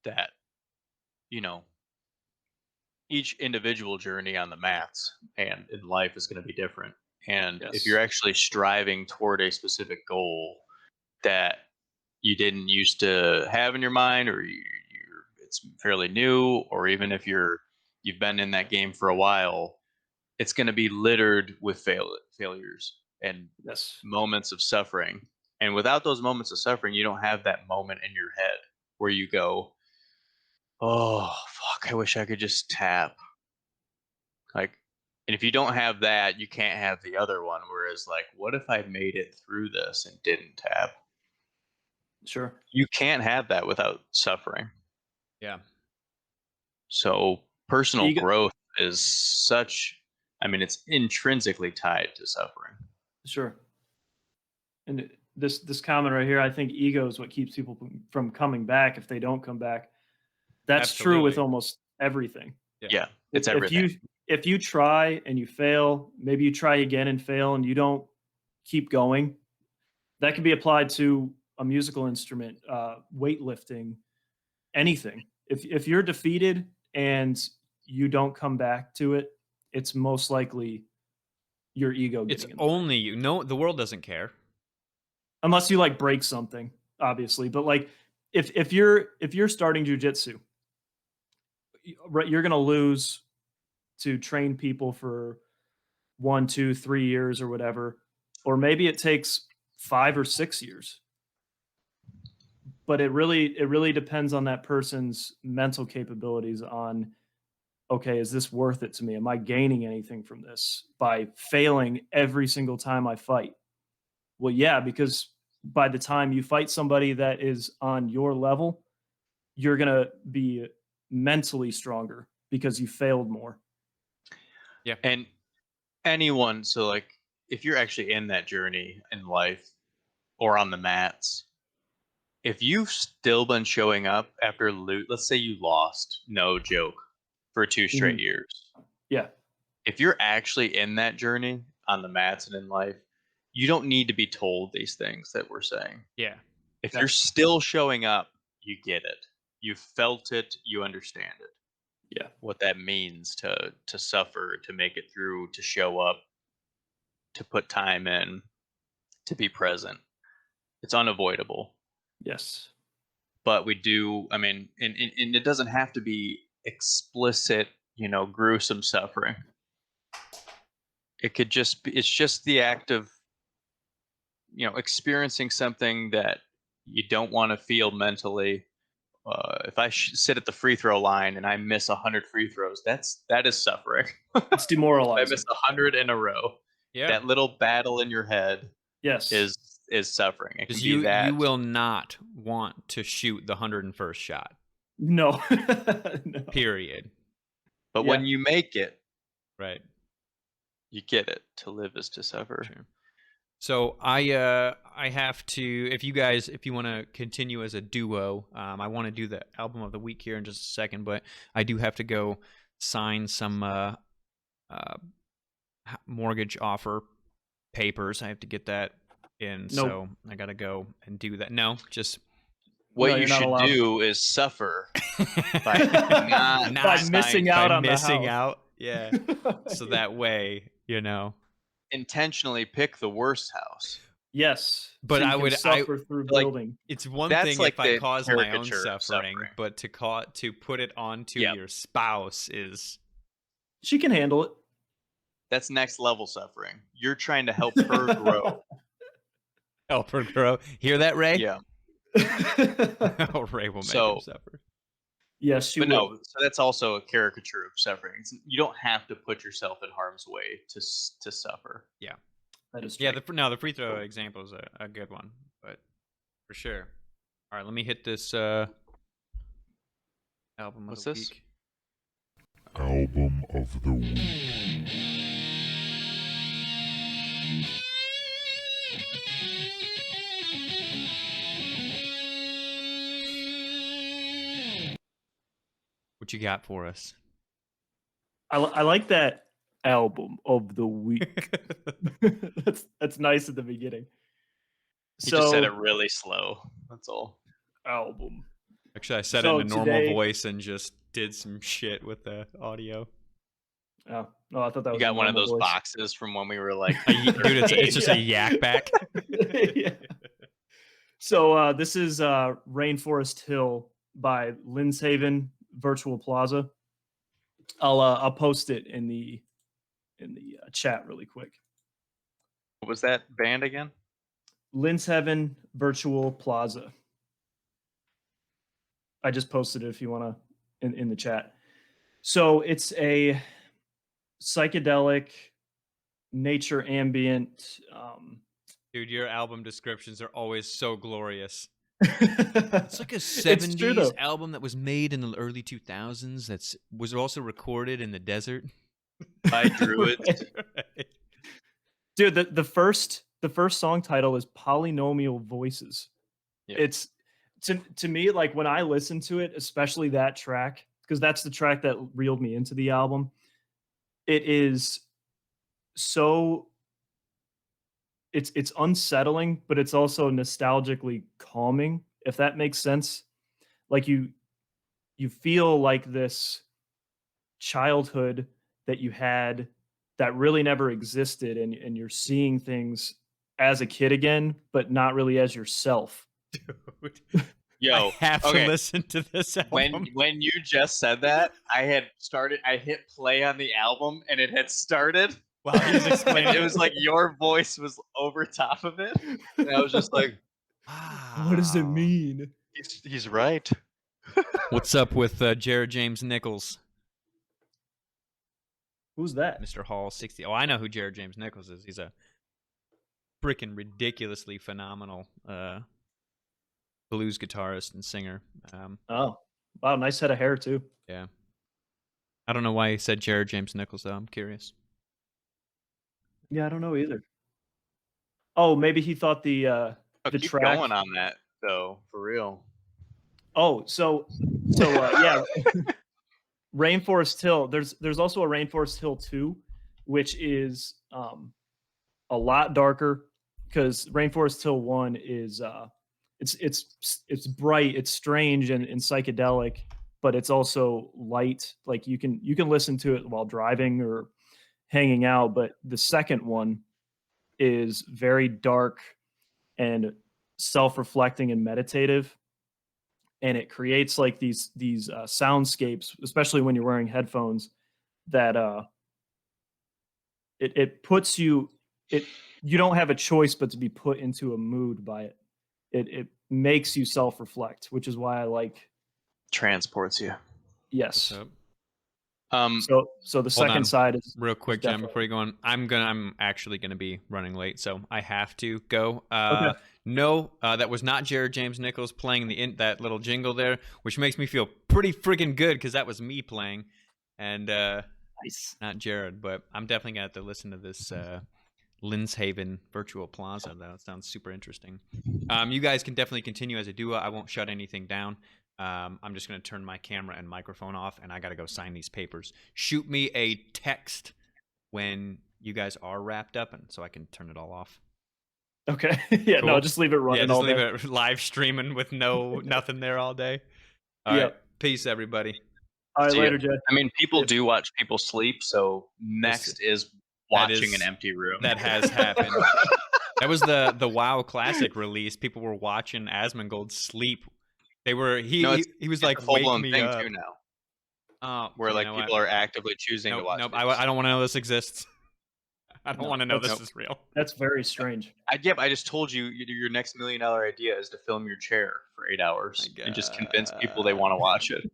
that, you know, each individual journey on the mats and in life is going to be different. And if you're actually striving toward a specific goal that you didn't used to have in your mind, or it's fairly new, or even if you've been in that game for a while, it's going to be littered with failures and moments of suffering. And without those moments of suffering, you don't have that moment in your head where you go, oh fuck, I wish I could just tap. Like, and if you don't have that, you can't have the other one. Whereas, like, what if I made it through this and didn't tap? Sure. You can't have that without suffering. Yeah. So personal growth is such, I mean, it's intrinsically tied to suffering. Sure. And this comment right here, I think ego is what keeps people from coming back if they don't come back. That's true with almost everything. Yeah, it's everything. If you try and you fail, maybe you try again and fail and you don't keep going, that can be applied to a musical instrument, weightlifting, anything. If you're defeated and you don't come back to it, it's most likely your ego getting It's in only you. No, the world doesn't care. Unless you like break something, obviously. But like if you're starting jujitsu, you're gonna lose to train people for 1, 2, 3 years or whatever, or maybe it takes 5 or 6 years. But it really depends on that person's mental capabilities on, okay, is this worth it to me? Am I gaining anything from this by failing every single time I fight? Well, yeah, because by the time you fight somebody that is on your level, you're going to be mentally stronger because you failed more. Yeah. And anyone, so like if you're actually in that journey in life or on the mats, if you've still been showing up after let's say you lost, no joke, for 2 straight years. Yeah. If you're actually in that journey on the mats and in life, you don't need to be told these things that we're saying. Yeah. If you're still showing up, you get it. You felt it, you understand it. Yeah. What that means to suffer, to make it through, to show up, to put time in, to be present. It's unavoidable. Yes. But we do, I mean, and it doesn't have to be explicit, gruesome suffering. It could just be, it's just the act of, experiencing something that you don't want to feel mentally. If I sit at the free throw line and I miss 100 free throws, that is suffering. It's demoralizing. I miss 100 in a row. Yeah. That little battle in your head is suffering. It can Because be that. you will not want to shoot the 101st shot. No. No. Period. But when you make it, right, you get it. To live is to suffer. Sure. So I have to, if you want to continue as a duo, I want to do the album of the week here in just a second, but I do have to go sign some mortgage offer papers. I have to get that in, so I got to go and do that. No, just what you should do is suffer by missing out on missing the house. out. Yeah. So that way, intentionally pick the worst house. Yes, but so I would suffer through building. It's one That's thing like if I cause my own caricature suffering, but to put it onto your spouse is, she can handle it. That's next level suffering. You're trying to help her grow. Help her grow. Hear that, Ray? Yeah. Oh, Ray will make her suffer. Yes, she But would. no, so that's also a caricature of suffering. You don't have to put yourself in harm's way to suffer. That is true. Yeah, the free throw example is a good one, but for sure. All right, let me hit this album of What's the this? week. Album of the week. What you got for us? I like that album of the week. that's nice at the beginning. He just said it really slow. That's all. album. Actually, I said So it in a normal today- voice and just did some shit with the audio. Oh, no, I thought that You was got a one of normal those voice. boxes from when we were like, Dude, it's just a Yeah. yak back. Yeah. So this is Rainforest Hill by Linshaven Virtual Plaza. I'll post it in the chat really quick. what was that band again? Linshaven Virtual Plaza. I just posted it if you want to in the chat. So it's a psychedelic nature ambient. Dude, your album descriptions are always so glorious. It's It's like a true, 70s though. album that was made in the early 2000s that was also recorded in the desert. By Druids. Dude, the first song title is Polynomial Voices. Yeah. It's to me, like when I listen to it, especially that track, because that's the track that reeled me into the album. It is so it's unsettling, but it's also nostalgically calming, if that makes sense. Like you feel like this childhood that you had that really never existed, and you're seeing things as a kid again, but not really as yourself. Dude, Yo, I have okay. to listen to this album. When you just said that, I hit play on the album and it had started. While he's explaining And it was like your voice was over top of it. And I was just like, What does it Wow. mean? he's right. What's up with Jared James Nichols? Who's that? Mr. Hall 60. Oh, I know who Jared James Nichols is. He's a freaking ridiculously phenomenal blues guitarist and singer. Oh, wow, nice head of hair too. Yeah. I don't know why he said Jared James Nichols, though. I'm curious. Yeah, I don't know either. Oh, maybe he thought the Oh, The keep track- going on that though, for real. oh, so yeah. Rainforest Hill. There's also a Rainforest Hill 2, which is a lot darker, because Rainforest Hill 1 is it's bright, it's strange and psychedelic, but it's also light. Like you can listen to it while driving or hanging out. But the second one is very dark and self-reflecting and meditative, and it creates like these soundscapes, especially when you're wearing headphones, that it puts you you don't have a choice but to be put into a mood by it. It makes you self-reflect, which is why I like. Transports you. Yes. So, So the on. second side is real quick, Jen, definitely- before you go on, I'm actually gonna be running late, so I have to go. Okay. No, that was not Jared James Nichols playing that little jingle there, which makes me feel pretty freaking good because that was me playing, and nice. not Jared. But I'm definitely gonna have to listen to this Linshaven Virtual Plaza. That sounds super interesting. You guys can definitely continue as a duo. I won't shut anything down. I'm just going to turn my camera and microphone off, and I got to go sign these papers. Shoot me a text when you guys are wrapped up, and so I can turn it all off. Okay. Yeah. Cool. No, just leave it running. Yeah, just all leave day. it live streaming with nothing there all day. All right. Yep. Peace, everybody. All right, See ya. later, Jay. I mean, people Yeah. do watch people sleep, so next is that watching is- an empty room. That has happened. That was the WoW Classic release. People were watching Asmongold sleep. They were No, it's- he was It's like a full-blown wake me thing up. too now, you where like know people what? are actively choosing to Nope, watch. nope. videos. I don't want to know this exists. I don't No, want to know this that's- is real. That's very strange. I just told you your next $1 million idea is to film your chair for 8 hours My and just convince people they want to watch it.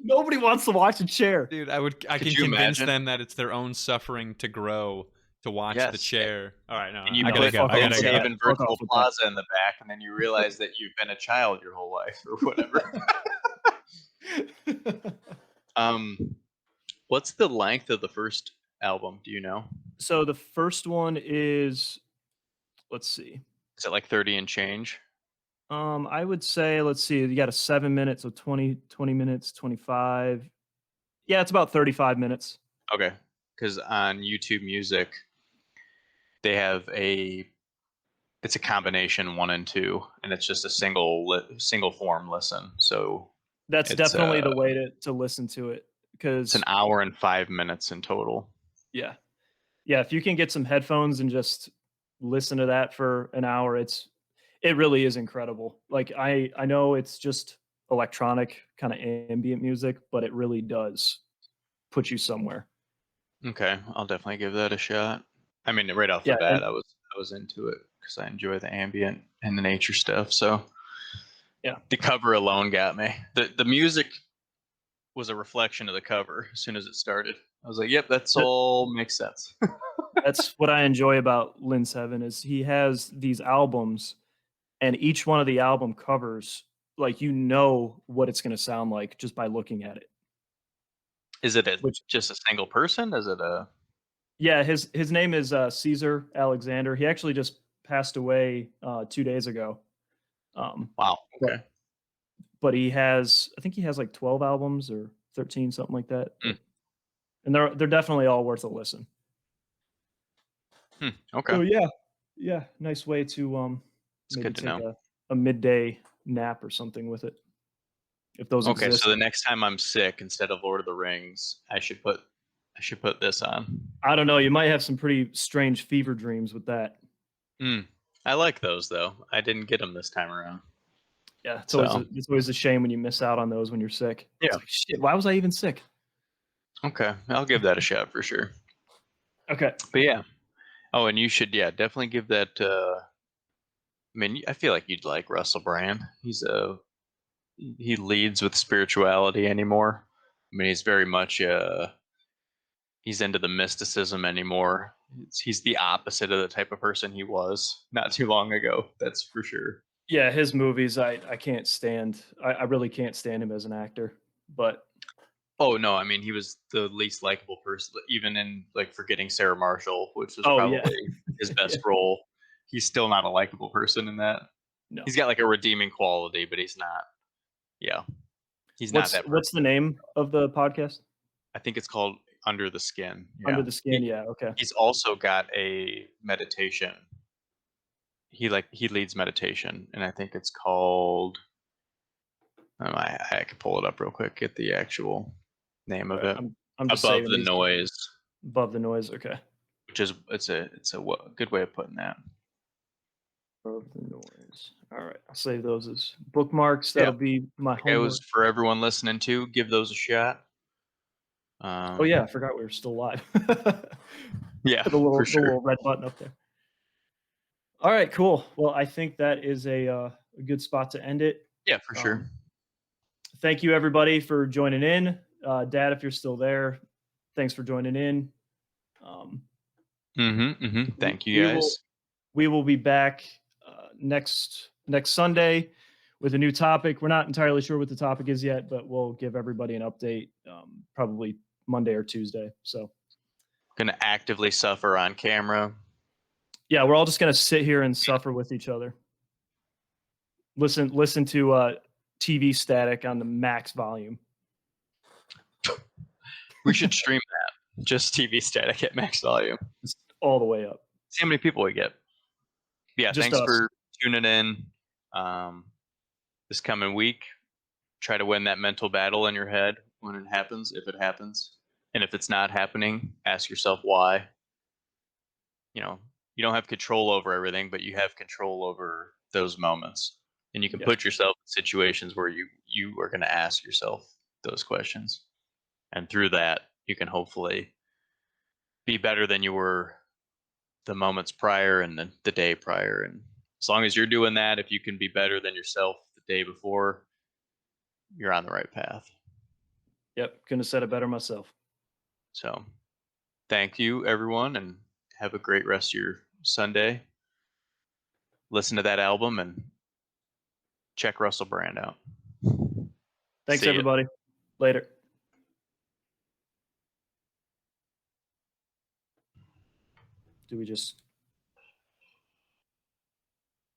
Nobody wants to watch a chair. Dude, I Could can you convince imagine? them that it's their own suffering to grow to watch the Yes. chair. All right, no, And you I gotta put go. I fuck gotta off go. with Haven Fuck Virtual off with that. Plaza in the back, and then you realize that you've been a child your whole life or whatever. What's the length of the first album? Do you know? So the first one is, let's see. Is it like 30 and change? I would say, let's see, you got a 7 minutes, so 20 minutes, 25. Yeah, it's about 35 minutes. Okay, because on YouTube Music, they have it's a combination 1 and 2, and it's just a single form listen. So That's It's, definitely the way to listen to it. it's Because an hour and 5 minutes in total. yeah. Yeah, if you can get some headphones and just listen to that for an hour, it really is incredible. Like I know it's just electronic kind of ambient music, but it really does put you somewhere. Okay, I'll definitely give that a shot. I mean, right off the Yeah, bat, and- I was into it because I enjoy the ambient and the nature stuff. So Yeah. the cover alone got me. The music was a reflection of the cover as soon as it started. I was like, yep, that's That- all makes sense. That's what I enjoy about Lynn Seven is he has these albums, and each one of the album covers, like you know what it's going to sound like just by looking at it. Is it Which- just a single person? Is it a Yeah, his name is Caesar Alexander. He actually just passed away 2 days ago. wow? But- Okay. But I think he has like 12 albums or 13, something like that. Mm. And they're definitely all worth a listen. Okay. So yeah, nice way to It's maybe good to take know. a midday nap or something with it. If those Okay, exist. so the next time I'm sick, instead of Lord of the Rings, I should put this on. I don't know, you might have some pretty strange fever dreams with that. I like those though. I didn't get them this time around. Yeah, it's So- always a shame when you miss out on those when you're sick. It's Yeah. like, shit, why was I even sick? Okay, I'll give that a shot for sure. Okay. But yeah. Oh, and you should definitely give that. I mean, I feel like you'd like Russell Brand. He leads with spirituality anymore. I mean, he's very much he's into the mysticism anymore. He's the opposite of the type of person he was not too long ago. That's for sure. Yeah, his movies I can't stand. I really can't stand him as an actor. But Oh no, I mean he was the least likable person, even in like Forgetting Sarah Marshall, which was Oh, probably yeah. his best role. He's still not a likable person in that. no. He's got like a redeeming quality, but he's not. Yeah, he's not that. What's the name of the podcast? I think it's called Under the Skin. Under Yeah. the Skin. Yeah, okay. He's also got a meditation. He leads meditation, and I think it's called. I can pull it up real quick. Get the actual name of it. I'm just Above saving the these- Noise, Above the Noise. Okay. which is it's a good way of putting that. Above the Noise. All right, I'll save those as bookmarks. Yeah. That'll be my It homework. was for everyone listening to. Give those a shot. Oh yeah, I forgot we were still live. yeah, the little for sure. little red button up there. All right, cool. Well, I think that is a good spot to end it. Yeah, for sure. Thank you everybody for joining in. Dad, if you're still there, thanks for joining in. Thank we you will- guys. We will be back next Sunday with a new topic. We're not entirely sure what the topic is yet, but we'll give everybody an update probably Monday or Tuesday. So Gonna actively suffer on camera. yeah, we're all just gonna sit here and suffer with each other. Listen to TV static on the max volume. We should stream that. Just TV static at max volume. Just all the way up. See how many people we get. Yeah, Just thanks us. for tuning in. This coming week, try to win that mental battle in your head when it happens, if it happens. And if it's not happening, ask yourself why. You know, you don't have control over everything, but you have control over those moments. And you can Yeah. put yourself in situations where you are going to ask yourself those questions. And through that, you can hopefully be better than you were the moments prior and the day prior. And as long as you're doing that, if you can be better than yourself the day before, you're on the right path. Yep, couldn't have said it better myself. So thank you, everyone, and have a great rest of your Sunday. Listen to that album and check Russell Brand out. Thanks, See ya. everybody. Later. Do we just